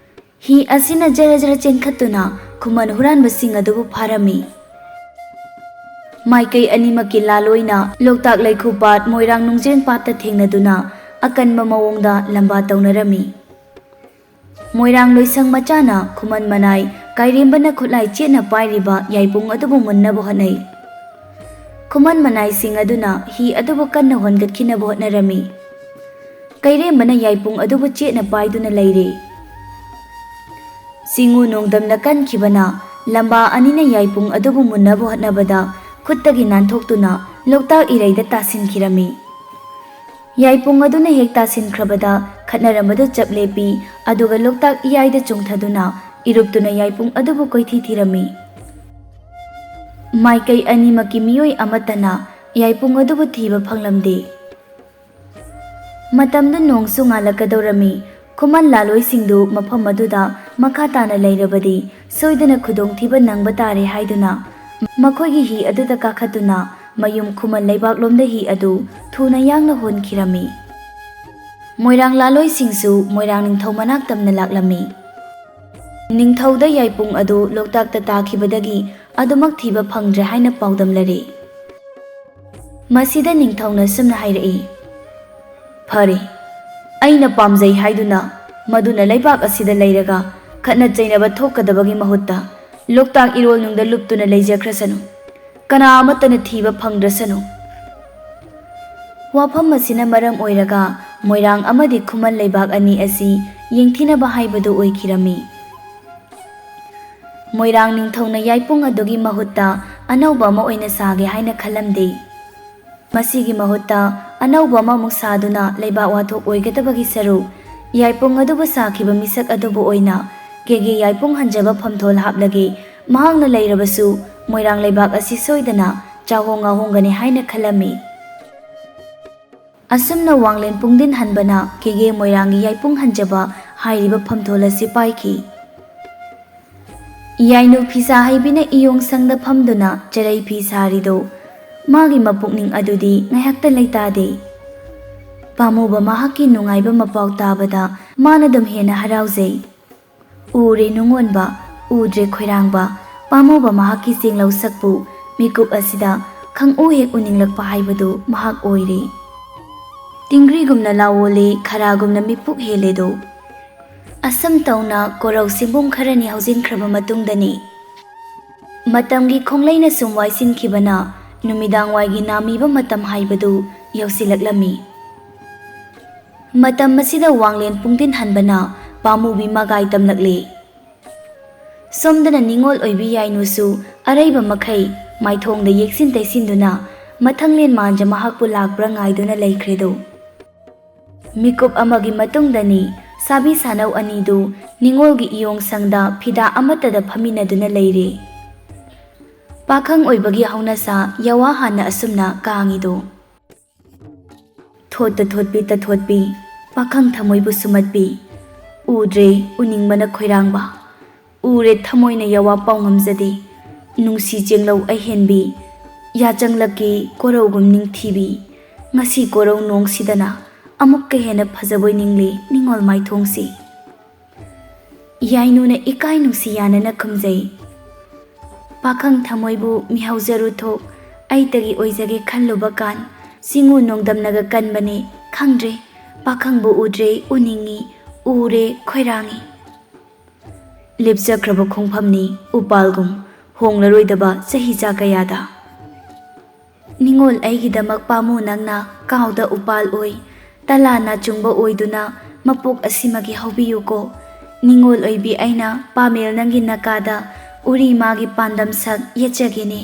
ꯍꯤ ꯑꯁꯤꯅ ꯖꯔ ꯖꯔ ꯆꯦꯟꯈꯠꯇꯨꯅ ꯈꯨꯃꯟ ꯍꯨꯔꯥꯟꯕꯁꯤꯡ ꯑꯗꯨꯕꯨ ꯐꯥꯔꯝꯃꯤ꯫ ꯃꯥꯏꯀꯩ ꯑꯅꯤꯃꯛꯀꯤ ꯂꯥꯂꯣꯏꯅ ꯂꯣꯛꯇꯥꯛ ꯂꯩꯈꯨꯄꯥꯠ ꯃꯣꯏꯔꯥꯡ ꯅꯨꯡꯖ꯭ꯔꯦꯟ ꯄꯥꯠꯇ ꯊꯦꯡꯅꯗꯨꯅ ꯑꯀꯟꯕ ꯃꯑꯣꯡꯗ ꯂꯝꯕꯥ ꯇꯧꯅꯔꯝꯃꯤ꯫ ꯃꯣꯏꯔꯥꯡ ꯂꯣꯏꯁꯪ ꯃꯆꯥꯅ ꯈꯨꯃꯟ ꯃꯅꯥꯏ ꯀꯥꯏꯔꯦꯝꯕꯅ ꯈꯨꯠꯂꯥꯏ ꯆꯦꯠꯅ ꯄꯥꯏꯔꯤꯕ ꯌꯥꯏꯄꯨꯡ ꯑꯗꯨꯕꯨ ꯃꯨꯟꯅꯕ ꯍꯣꯠꯅꯩ꯫ ꯈꯨꯃꯟ ꯃꯅꯥꯏꯁꯤꯡ ꯑꯗꯨꯅ ꯍꯤ ꯑꯗꯨꯕꯨ ꯀꯟꯅ ꯍꯣꯟꯒꯠꯈꯤꯅꯕ ꯍꯣꯠꯅꯔꯝꯃꯤ꯫ ꯀꯩꯔꯦꯝꯕꯅ ꯌꯥꯏꯄꯨꯡ ꯑꯗꯨꯕꯨ ꯆꯦꯠꯅ ꯄꯥꯏꯗꯨꯅ ꯂꯩꯔꯦ꯫ ꯆꯤꯡꯎ ꯅꯣꯡꯗꯝꯅ ꯀꯟꯈꯤꯕꯅ ꯂꯝꯕꯥ ꯑꯅꯤꯅ ꯌꯥꯏꯄꯨꯡ ꯑꯗꯨꯕꯨ ꯃꯨꯟꯅꯕ ꯍꯣꯠꯅꯕꯗ ꯈꯨꯠꯇꯒꯤ ꯅꯥꯟꯊꯣꯛꯇꯨꯅ ꯂꯣꯛꯇꯥꯛ ꯏꯔꯩꯗ ꯇꯥꯁꯤꯟꯈꯤꯔꯝꯃꯤ꯫ ꯌꯥꯏꯄꯨꯡ ꯑꯗꯨꯅ ꯍꯦꯛ ꯇꯥꯁꯤꯟꯈ꯭ꯔꯕꯗ ꯈꯠꯅꯔꯝꯕꯗꯨ ꯆꯞ ꯂꯦꯞꯄꯤ, ꯑꯗꯨꯒ ꯂꯣꯛꯇꯥꯛ ꯏꯌꯥꯏꯗ ꯆꯣꯡꯊꯗꯨꯅ ꯏꯔꯨꯞꯇꯨꯅ ꯌꯥꯏꯄꯨꯡ ꯑꯗꯨꯕꯨ ꯀꯣꯏꯊꯤ ꯊꯤꯔꯝꯃꯤ꯫ ꯃꯥꯏꯀꯩ ꯑꯅꯤꯃꯛꯀꯤ ꯃꯤꯑꯣꯏ ꯑꯃꯠꯇꯅ ꯌꯥꯏꯄꯨꯡ ꯑꯗꯨꯕꯨ ꯊꯤꯕ ꯐꯪꯂꯝꯗꯦ꯫ ꯃꯇꯝꯗꯨ ꯅꯣꯡꯁꯨ ꯉꯥꯜꯂꯛꯀꯗꯧꯔꯝꯃꯤ꯫ ꯈꯨꯃꯟ ꯂꯥꯂꯣꯏꯁꯤꯡꯗꯨ ꯃꯐꯝ ꯑꯗꯨꯗ ꯃꯈꯥ ꯇꯥꯅ ꯂꯩꯔꯕꯗꯤ ꯁꯣꯏꯗꯅ ꯈꯨꯗꯣꯡꯊꯤꯕ ꯅꯪꯕ ꯇꯥꯔꯦ ꯍꯥꯏꯗꯨꯅ ꯃꯈꯣꯏꯒꯤ ꯍꯤ ꯑꯗꯨꯗ ꯀꯥꯈꯠꯇꯨꯅ ꯃꯌꯨꯝ ꯈꯨꯃꯟ ꯂꯩꯕꯥꯛꯂꯣꯝꯗ ꯍꯤ ꯑꯗꯨ ꯊꯨꯅ ꯌꯥꯡꯅ ꯍꯣꯟꯈꯤꯔꯝꯃꯤ꯫ ꯃꯣꯏꯔꯥꯡ ꯂꯥꯂꯣꯏꯁꯤꯡꯁꯨ ꯃꯣꯏꯔꯥꯡ ꯅꯤꯡꯊꯧ ꯃꯅꯥꯛ ꯇꯝꯅ ꯂꯥꯛꯂꯝꯃꯤ꯫ ꯅꯤꯡꯊꯧꯗ ꯌꯥꯏꯄꯨꯡ ꯑꯗꯨ ꯂꯣꯛꯇꯥꯛꯇ ꯇꯥꯈꯤꯕꯗꯒꯤ ꯑꯗꯨꯃꯛ ꯊꯤꯕ ꯐꯪꯗ꯭ꯔꯦ ꯍꯥꯏꯅ ꯄꯥꯎꯗꯝꯂꯔꯦ꯫ ꯃꯁꯤꯗ ꯅꯤꯡꯊꯧꯅ ꯁꯨꯝꯅ ꯍꯥꯏꯔꯛꯏ, ꯐꯔꯦ, ꯑꯩꯅ ꯄꯥꯝꯖꯩ ꯍꯥꯏꯗꯨꯅ ꯃꯗꯨꯅ ꯂꯩꯕꯥꯛ ꯑꯁꯤꯗ ꯂꯩꯔꯒ ꯈꯠꯅ ꯆꯩꯅꯕ ꯊꯣꯛꯀꯗꯕꯒꯤ ꯃꯍꯨꯠꯇ ꯂꯣꯛꯇꯥꯛ ꯏꯔꯣꯜꯅꯨꯡꯗ ꯂꯨꯞꯇꯨꯅ ꯂꯩꯖꯈ꯭ꯔꯁꯅꯨ, ꯀꯅꯥ ꯑꯃꯠꯇꯅ ꯊꯤꯕ ꯐꯪꯗ꯭ꯔꯁꯅꯨ꯫ ꯋꯥꯐꯝ ꯑꯁꯤꯅ ꯃꯔꯝ ꯑꯣꯏꯔꯒ ꯃꯣꯏꯔꯥꯡ ꯑꯃꯗꯤ ꯈꯨꯃꯟ ꯂꯩꯕꯥꯛ ꯑꯅꯤ ꯑꯁꯤ ꯌꯦꯡꯊꯤꯅꯕ ꯍꯥꯏꯕꯗꯨ ꯑꯣꯏꯈꯤꯔꯝꯃꯤ꯫ ꯃꯣꯏꯔꯥꯡ ꯅꯤꯡꯊꯧꯅ ꯌꯥꯏꯄꯨꯡ ꯑꯗꯨꯒꯤ ꯃꯍꯨꯠꯇ ꯑꯅꯧꯕ ꯑꯃ ꯑꯣꯏꯅ ꯁꯥꯒꯦ ꯍꯥꯏꯅ ꯈꯜꯂꯝꯗꯦ꯫ ꯃꯁꯤꯒꯤ ꯃꯍꯨꯠꯇ ꯑꯅꯧꯕ ꯑꯃꯃꯨꯛ ꯁꯥꯗꯨꯅ ꯂꯩꯕꯥꯛ ꯋꯥꯊꯣꯛ ꯑꯣꯏꯒꯗꯕꯒꯤ ꯁꯔꯨꯛ ꯌꯥꯏꯄꯨꯡ ꯑꯗꯨꯕꯨ ꯁꯥꯈꯤꯕ ꯃꯤꯁꯛ ꯑꯗꯨꯕꯨ ꯑꯣꯏꯅ ꯀꯦꯒꯦ ꯌꯥꯏꯄꯨꯡ ꯍꯟꯖꯕ ꯐꯝꯊꯣꯜ ꯍꯥꯞꯂꯒꯦ, ꯃꯍꯥꯛꯅ ꯂꯩꯔꯕꯁꯨ ꯃꯣꯏꯔꯥꯡ ꯂꯩꯕꯥꯛ ꯑꯁꯤ ꯁꯣꯏꯗꯅ ꯆꯥꯍꯣꯡ ꯉꯥꯍꯣꯡꯒꯅꯤ ꯍꯥꯏꯅ ꯈꯜꯂꯝꯃꯤ꯫ ꯑꯁꯨꯝꯅ ꯋꯥꯡꯂꯦꯟ ꯄꯨꯡꯗꯤꯟ ꯍꯟꯕꯅ ꯀꯦꯒꯦ ꯃꯣꯏꯔꯥꯡꯒꯤ ꯌꯥꯏꯄꯨꯡ ꯍꯟꯖꯕ ꯍꯥꯏꯔꯤꯕ ꯐꯝꯊꯣꯜ ꯑꯁꯤ ꯄꯥꯏꯈꯤ꯫ ꯌꯥꯏꯅꯨ ꯐꯤꯁꯥ ꯍꯩꯕꯤꯅ ꯏꯌꯣꯡꯁꯪꯗ ꯐꯝꯗꯨꯅ ꯆꯔꯩ ꯐꯤ ꯁꯥꯔꯤꯗꯣ ꯃꯥꯒꯤ ꯃꯄꯨꯛꯅꯤꯡ ꯑꯗꯨꯗꯤ ꯉꯥꯏꯍꯥꯛꯇ ꯂꯩꯇꯥꯗꯦ꯫ ꯄꯥꯝꯃꯨꯕ ꯃꯍꯥꯛꯀꯤ ꯅꯨꯡꯉꯥꯏꯕ ꯃꯄꯥꯎ ꯇꯥꯕꯗ ꯃꯥꯅꯗꯨꯝ ꯍꯦꯟꯅ ꯍꯔꯥꯎꯖꯩ꯫ ꯎꯔꯦ ꯅꯨꯡꯉꯣꯟꯕ, ꯎꯗ꯭ꯔꯦ ꯈꯣꯏꯔꯥꯡꯕ, ꯄꯥꯝꯃꯨꯕ ꯃꯍꯥꯛꯀꯤ ꯆꯦꯡꯂꯧ ꯁꯛꯄꯨ ꯃꯤꯀꯨꯞ ꯑꯁꯤꯗ ꯈꯪꯎ ꯍꯦꯛ ꯎꯅꯤꯡꯂꯛꯄ ꯍꯥꯏꯕꯗꯨ ꯃꯍꯥꯛ ꯑꯣꯏꯔꯦ꯫ ꯇꯤꯡꯒ꯭ꯔꯤꯒꯨꯝꯅ ꯂꯥꯋꯣꯜꯂꯤ ꯈꯔꯥꯒꯨꯝꯅ ꯃꯤꯄꯨꯛ ꯍꯦꯜꯂꯦꯗꯣ ꯑꯁꯝ ꯇꯧꯅ ꯀꯣꯔꯧ ꯁꯤꯡꯕꯨꯝ ꯈꯔꯅꯤ ꯍꯧꯖꯤꯟꯈ꯭ꯔꯕ ꯃꯇꯨꯡꯗꯅꯤ ꯃꯇꯝꯒꯤ ꯈꯣꯡꯂꯩꯅ ꯁꯨꯝ ꯋꯥꯏꯁꯤꯟꯈꯤꯕꯅ ꯅꯨꯃꯤꯗꯥꯡꯋꯥꯏꯒꯤ ꯅꯥꯃꯤꯕ ꯃꯇꯝ ꯍꯥꯏꯕꯗꯨ ꯌꯧꯁꯤꯜꯂꯛꯂꯝꯃꯤ꯫ ꯃꯇꯝ ꯑꯁꯤꯗ ꯋꯥꯡꯂꯦꯟ ꯄꯨꯡꯗꯤꯟꯍꯟꯕꯅ ꯄꯥꯃꯨꯕꯤ ꯃꯒꯥꯏ ꯇꯝꯂꯛꯂꯦ꯫ ꯁꯣꯝꯗꯅ ꯅꯤꯡꯉꯣꯜ ꯑꯣꯏꯕꯤ ꯌꯥꯏꯅꯨꯁꯨ ꯑꯔꯩꯕ ꯃꯈꯩ ꯃꯥꯏꯊꯣꯡꯗ ꯌꯦꯛꯁꯤꯟ ꯇꯩꯁꯤꯟꯗꯨꯅ ꯃꯊꯪꯂꯦꯟ ꯃꯥꯟꯖ ꯃꯍꯥꯛꯄꯨ ꯂꯥꯛꯄ꯭ꯔꯥ ꯉꯥꯏꯗꯨꯅ ꯂꯩꯈ꯭ꯔꯦꯗꯣ꯫ ꯃꯤꯀꯨꯞ ꯑꯃꯒꯤ ꯃꯇꯨꯡꯗꯅꯤ ꯁꯥꯕꯤ ꯁꯥꯅꯧ ꯑꯅꯤꯗꯨ ꯅꯤꯡꯉꯣꯜꯒꯤ ꯏꯌꯣꯡꯁꯪꯗ ꯐꯤꯗꯥ ꯑꯃꯠꯇꯗ ꯐꯝꯃꯤꯟꯅꯗꯨꯅ ꯂꯩꯔꯦ꯫ ꯄꯥꯈꯪ ꯑꯣꯏꯕꯒꯤ ꯍꯧꯅꯁꯥ ꯌꯋꯥ ꯍꯥꯟꯅ ꯑꯁꯨꯝꯅ ꯀꯥꯡꯉꯤꯗꯣ꯫ ꯊꯣꯠ ꯇꯊꯣꯠꯄꯤ ꯇꯊꯣꯠꯄꯤ ꯄꯥꯈꯪ ꯊꯃꯣꯏꯕꯨ ꯁꯨꯝꯍꯠꯄꯤ ꯎꯗ꯭ꯔꯦ ꯎꯅꯤꯡꯕꯅ ꯈꯣꯏꯔꯥꯡꯕ ꯎꯔꯦ ꯊꯃꯣꯏꯅ ꯌꯋꯥ ꯄꯥꯎ ꯉꯝꯖꯗꯦ ꯅꯨꯡꯁꯤ ꯆꯦꯡꯂꯧ ꯑꯩꯍꯦꯟꯕꯤ ꯌꯥꯆꯪꯂꯛꯀꯤ ꯀꯣꯔꯧꯒꯨꯝ ꯅꯤꯡꯊꯤꯕꯤ ꯉꯁꯤ ꯀꯣꯔꯧ ꯅꯣꯡꯁꯤꯗꯅ ꯑꯃꯨꯛꯀ ꯍꯦꯟꯅ ꯐꯖꯕꯣꯏ ꯅꯤꯡꯂꯤ ꯅꯤꯡꯉꯣꯜ ꯃꯥꯏꯊꯣꯡꯁꯤ꯫ ꯌꯥꯏꯅꯨꯅ ꯏꯀꯥꯏ ꯅꯨꯡꯁꯤ ꯌꯥꯅꯅ ꯈꯨꯝꯖꯩ꯫ ꯄꯥꯈꯪ ꯊꯃꯣꯏꯕꯨ ꯃꯤꯍꯧꯖꯔꯨ ꯊꯣꯛ ꯑꯩꯇꯒꯤ ꯑꯣꯏꯖꯒꯦ ꯈꯜꯂꯨꯕ ꯀꯥꯟ ꯁꯤꯡꯎ ꯅꯣꯡꯗꯝꯅꯒ ꯀꯟꯕꯅꯦ ꯈꯪꯗ꯭ꯔꯦ ꯄꯥꯈꯪꯕꯨ ꯎꯗ꯭ꯔꯦ ꯎꯅꯤꯡꯉꯤ ꯎꯔꯦ ꯈꯣꯏꯔꯥꯡꯉꯤ꯫ ꯂꯦꯞꯆꯈ꯭ꯔꯕ ꯈꯣꯡꯐꯝꯅꯤ ꯎꯄꯥꯜꯒꯨꯝ ꯍꯣꯡꯂꯔꯣꯏꯗꯕ ꯆꯍꯤꯆꯥ ꯀꯌꯥꯗ꯫ ꯅꯤꯡꯉꯣꯜ ꯑꯩꯒꯤꯗꯃꯛ ꯄꯥꯝꯃꯨ ꯅꯪꯅ ꯀꯥꯎꯗ ꯎꯄꯥꯜ ꯑꯣꯏ ꯇꯂꯥ ꯅꯥꯆꯨꯡꯕ ꯑꯣꯏꯗꯨꯅ ꯃꯄꯣꯛ ꯑꯁꯤꯃꯒꯤ ꯍꯧꯕꯤꯌꯨꯀꯣ ꯅꯤꯡꯉꯣꯜ ꯑꯣꯏꯕꯤ ꯑꯩꯅ ꯄꯥꯃꯦꯜ ꯅꯪꯒꯤ ꯅꯀꯥꯗ ꯎꯔꯤ ꯃꯥꯒꯤ ꯄꯥꯟꯗꯝ ꯁꯛ ꯌꯦꯠꯆꯒꯦꯅꯦ꯫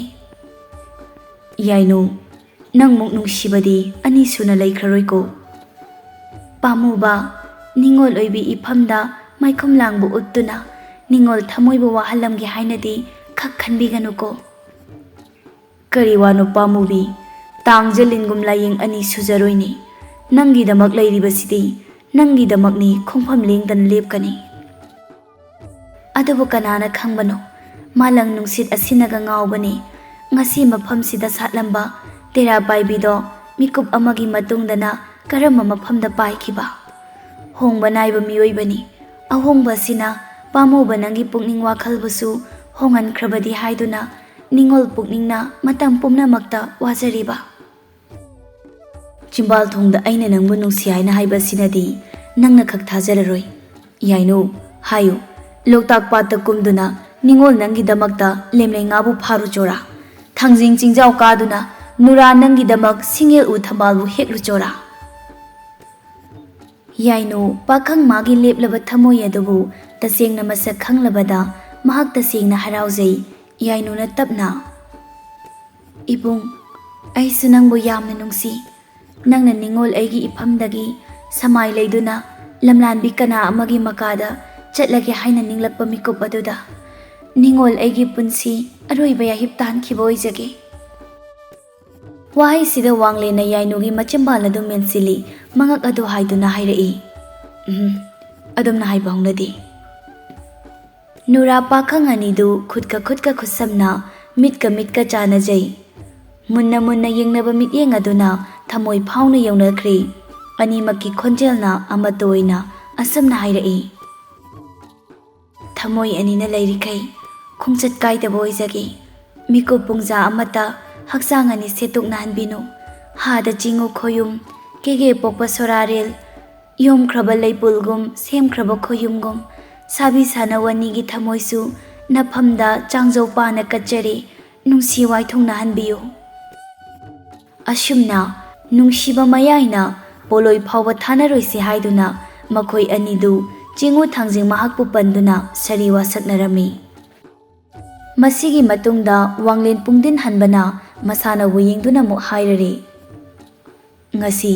ꯌꯥꯏꯅꯨ ꯅꯪꯃꯨꯛ ꯅꯨꯡꯁꯤꯕꯗꯤ ꯑꯅꯤ ꯁꯨꯅ ꯂꯩꯈ꯭ꯔꯔꯣꯏꯀꯣ꯫ ꯄꯥꯝꯃꯨꯕ ꯅꯤꯡꯉꯣꯜ ꯑꯣꯏꯕꯤ ꯏꯐꯝꯗ ꯃꯥꯏꯈꯨꯝ ꯂꯥꯡꯕꯨ ꯎꯠꯇꯨꯅ ꯅꯤꯡꯉꯣꯜ ꯊꯃꯣꯏꯕꯨ ꯋꯥꯍꯜꯂꯝꯒꯦ ꯍꯥꯏꯅꯗꯤ ꯈꯛ ꯈꯟꯕꯤꯒꯅꯨꯀꯣ꯫ ꯀꯔꯤ ꯋꯥꯅꯣ ꯄꯥꯝꯃꯨꯕꯤ ꯇꯥꯡꯖꯂꯤꯟꯒꯨꯝ ꯂꯥꯏꯌꯦꯡ ꯑꯅꯤ ꯁꯨꯖꯔꯣꯏꯅꯦ ꯅꯪꯒꯤꯗꯃꯛ ꯂꯩꯔꯤꯕꯁꯤꯗꯤ ꯅꯪꯒꯤꯗꯃꯛꯅꯤ ꯈꯣꯡꯐꯝ ꯂꯦꯡꯗꯅ ꯂꯦꯞꯀꯅꯤ꯫ ꯑꯗꯨꯕꯨ ꯀꯅꯥꯅ ꯈꯪꯕꯅꯣ ꯃꯥꯂꯪ ꯅꯨꯡꯁꯤꯠ ꯑꯁꯤꯅꯒ ꯉꯥꯎꯕꯅꯤ ꯉꯁꯤ ꯃꯐꯝꯁꯤꯗ ꯁꯥꯠꯂꯝꯕ ꯇꯦꯔꯥ ꯄꯥꯏꯕꯤꯗꯣ ꯃꯤꯀꯨꯞ ꯑꯃꯒꯤ ꯃꯇꯨꯡꯗꯅ ꯀꯔꯝꯕ ꯃꯐꯝꯗ ꯄꯥꯏꯈꯤꯕ꯫ ꯍꯣꯡꯕ ꯅꯥꯏꯕ ꯃꯤꯑꯣꯏꯕꯅꯤ ꯑꯍꯣꯡꯕ ꯑꯁꯤꯅ ꯄꯥꯝꯃꯨꯕ ꯅꯪꯒꯤ ꯄꯨꯛꯅꯤꯡ ꯋꯥꯈꯜꯕꯨꯁꯨ ꯍꯣꯡꯍꯟꯈ꯭ꯔꯕꯗꯤ ꯍꯥꯏꯗꯨꯅ ꯅꯤꯡꯉꯣꯜ ꯄꯨꯛꯅꯤꯡꯅ ꯃꯇꯝ ꯄꯨꯝꯅꯃꯛꯇ ꯋꯥꯖꯔꯤꯕ꯫ ꯆꯤꯝꯕꯥꯜꯊꯣꯡꯗ ꯑꯩꯅ ꯅꯪꯕꯨ ꯅꯨꯡꯁꯤ ꯍꯥꯏꯅ ꯍꯥꯏꯕꯁꯤꯅꯗꯤ ꯅꯪꯅ ꯈꯛ ꯊꯥꯖꯔꯔꯣই꯫ ꯌꯥꯏꯅꯨ ꯍꯥꯏꯌꯨ ꯂꯣꯛꯇꯥꯛ ꯄꯥꯠꯇ ꯀꯨꯝꯗꯨꯅ ꯅꯤꯡꯉꯣꯜ ꯅꯪꯒꯤꯗꯃꯛꯇ ꯂꯦꯝꯂꯩ ꯉꯥꯕꯨ ꯐꯥꯔꯨꯆꯣꯔꯥ ꯊꯥꯡꯖꯤꯡ ꯆꯤꯡꯖꯥꯎ ꯀꯥꯗꯨꯅ ꯅꯨꯔꯥ ꯅꯪꯒꯤꯗꯃꯛ ꯁꯤꯡꯌꯦꯜ ꯎ ꯊꯝꯕꯥꯜꯕꯨ ꯍꯦꯛꯂꯨꯆꯣꯔꯥ꯫ ꯌꯥꯏꯅꯨ ꯄꯥꯈꯪ ꯃꯥꯒꯤ ꯂꯦꯞꯂꯕ ꯊꯃꯣꯏ ꯑꯗꯨꯕꯨ ꯇꯁꯦꯡꯅ ꯃꯁꯛ ꯈꯪꯂꯕꯗ ꯃꯍꯥꯛ ꯇꯁꯦꯡꯅ ꯍꯔꯥꯎꯖꯩ꯫ ꯌꯥꯏꯅꯨꯅ ꯇꯞꯅ ꯏꯕꯨꯡ ꯑꯩꯁꯨ ꯅꯪꯕꯨ ꯌꯥꯝꯅ ꯅꯨꯡꯁꯤ ꯅꯪꯅ ꯅꯤꯡꯉꯣꯜ ꯑꯩꯒꯤ ꯏꯐꯝꯗꯒꯤ ꯁꯃꯥꯏ ꯂꯩꯗꯨꯅ ꯂꯝꯂꯥꯟꯕꯤ ꯀꯅꯥ ꯑꯃꯒꯤ ꯃꯀꯥꯗ ꯆꯠꯂꯒꯦ ꯍꯥꯏꯅ ꯅꯤꯡꯂꯛꯄ ꯃꯤꯀꯨꯞ ꯑꯗꯨꯗ ꯅꯤꯡꯉꯣꯜ ꯑꯩꯒꯤ ꯄꯨꯟꯁꯤ ꯑꯔꯣꯏꯕ ꯌꯥꯍꯤꯞ ꯇꯥꯟꯈꯤꯕ ꯑꯣꯏꯖꯒꯦ꯫ ꯋꯥꯍꯩꯁꯤꯗ ꯋꯥꯡꯂꯦꯟꯅ ꯌꯥꯏꯅꯨꯒꯤ ꯃꯆꯤꯟꯕꯥꯜ ꯑꯗꯨ ꯃꯦꯟꯁꯤꯜꯂꯤ ꯃꯉꯛ ꯑꯗꯨ ꯍꯥꯏꯗꯨꯅ ꯍꯥꯏꯔꯛꯏ ꯑꯗꯨꯝꯅ ꯍꯥꯏꯕ ꯍꯧꯅꯗꯦ꯫ ꯅꯨꯔꯥ ꯄꯥꯈꯪ ꯑꯅꯤꯗꯨ ꯈꯨꯠꯀ ꯈꯨꯠꯁꯝꯅ ꯃꯤꯠꯀ ꯃꯤꯠꯀ ꯆꯥꯟꯅꯖꯩ꯫ ꯃꯨꯟꯅ ꯃꯨꯟꯅ ꯌꯦꯡꯅꯕ ꯃꯤꯠꯌꯦꯡ ꯑꯗꯨꯅ ꯊꯃꯣꯏ ꯐꯥꯎꯅ ꯌꯧꯅꯈ꯭ꯔꯦ꯫ ꯑꯅꯤꯃꯛꯀꯤ ꯈꯣꯟꯖꯦꯜꯅ ꯑꯃꯠꯇ ꯑꯣꯏꯅ ꯑꯁꯨꯝꯅ ꯍꯥꯏꯔꯛꯏ ꯊꯃꯣꯏ ꯑꯅꯤꯅ ꯂꯩꯔꯤꯈꯩ ꯈꯣꯡꯆꯠ ꯀꯥꯏꯗꯕ ꯑꯣꯏꯖꯒꯦ ꯃꯤꯀꯨꯞ ꯄꯨꯡꯖꯥ ꯑꯃꯠꯇ ꯍꯛꯆꯥꯡ ꯑꯅꯤ ꯁꯦꯠꯇꯣꯛꯅꯍꯟꯕꯤꯅꯨ ꯍꯥꯗ ꯆꯤꯡꯉꯨ ꯈꯣꯌꯨꯝ ꯀꯦꯒꯦ ꯄꯣꯛꯄ ꯁꯣꯔꯥꯔꯦꯜ ꯌꯣꯝꯈ꯭ꯔꯕ ꯂꯩꯄꯨꯜꯒꯨꯝ ꯁꯦꯝꯈ꯭ꯔꯕ ꯈꯣꯌꯨꯝꯒꯨꯝ ꯁꯥꯕꯤ ꯁꯥꯅꯧ ꯑꯅꯤꯒꯤ ꯊꯃꯣꯏꯁꯨ ꯅꯐꯝꯗ ꯆꯥꯡꯖꯧ ꯄꯥꯅ ꯀꯠꯆꯔꯦ ꯅꯨꯡꯁꯤ ꯋꯥꯏꯊꯨꯡꯅꯍꯟꯕꯤꯌꯨ꯫ ꯑꯁꯨꯝꯅ ꯅꯨꯡꯁꯤꯕ ꯃꯌꯥꯏꯅ ꯄꯣꯂꯣꯏ ꯐꯥꯎꯕ ꯊꯥꯅꯔꯣꯏꯁꯤ ꯍꯥꯏꯗꯨꯅ ꯃꯈꯣꯏ ꯑꯅꯤꯗꯨ ꯆꯤꯡꯎ ꯊꯥꯡꯖꯤꯡ ꯃꯍꯥꯛꯄꯨ ꯄꯟꯗꯨꯅ ꯁꯔꯤ ꯋꯥꯁꯛꯅꯔꯝꯃꯤ꯫ ꯃꯁꯤꯒꯤ ꯃꯇꯨꯡꯗ ꯋꯥꯡꯂꯦꯟ ꯄꯨꯡꯗꯤꯟꯍꯟꯕꯅ ꯃꯁꯥꯅꯕꯨ ꯌꯦꯡꯗꯨꯅ ꯑꯃꯨꯛ ꯍꯥꯏꯔꯔꯦ ꯉꯁꯤ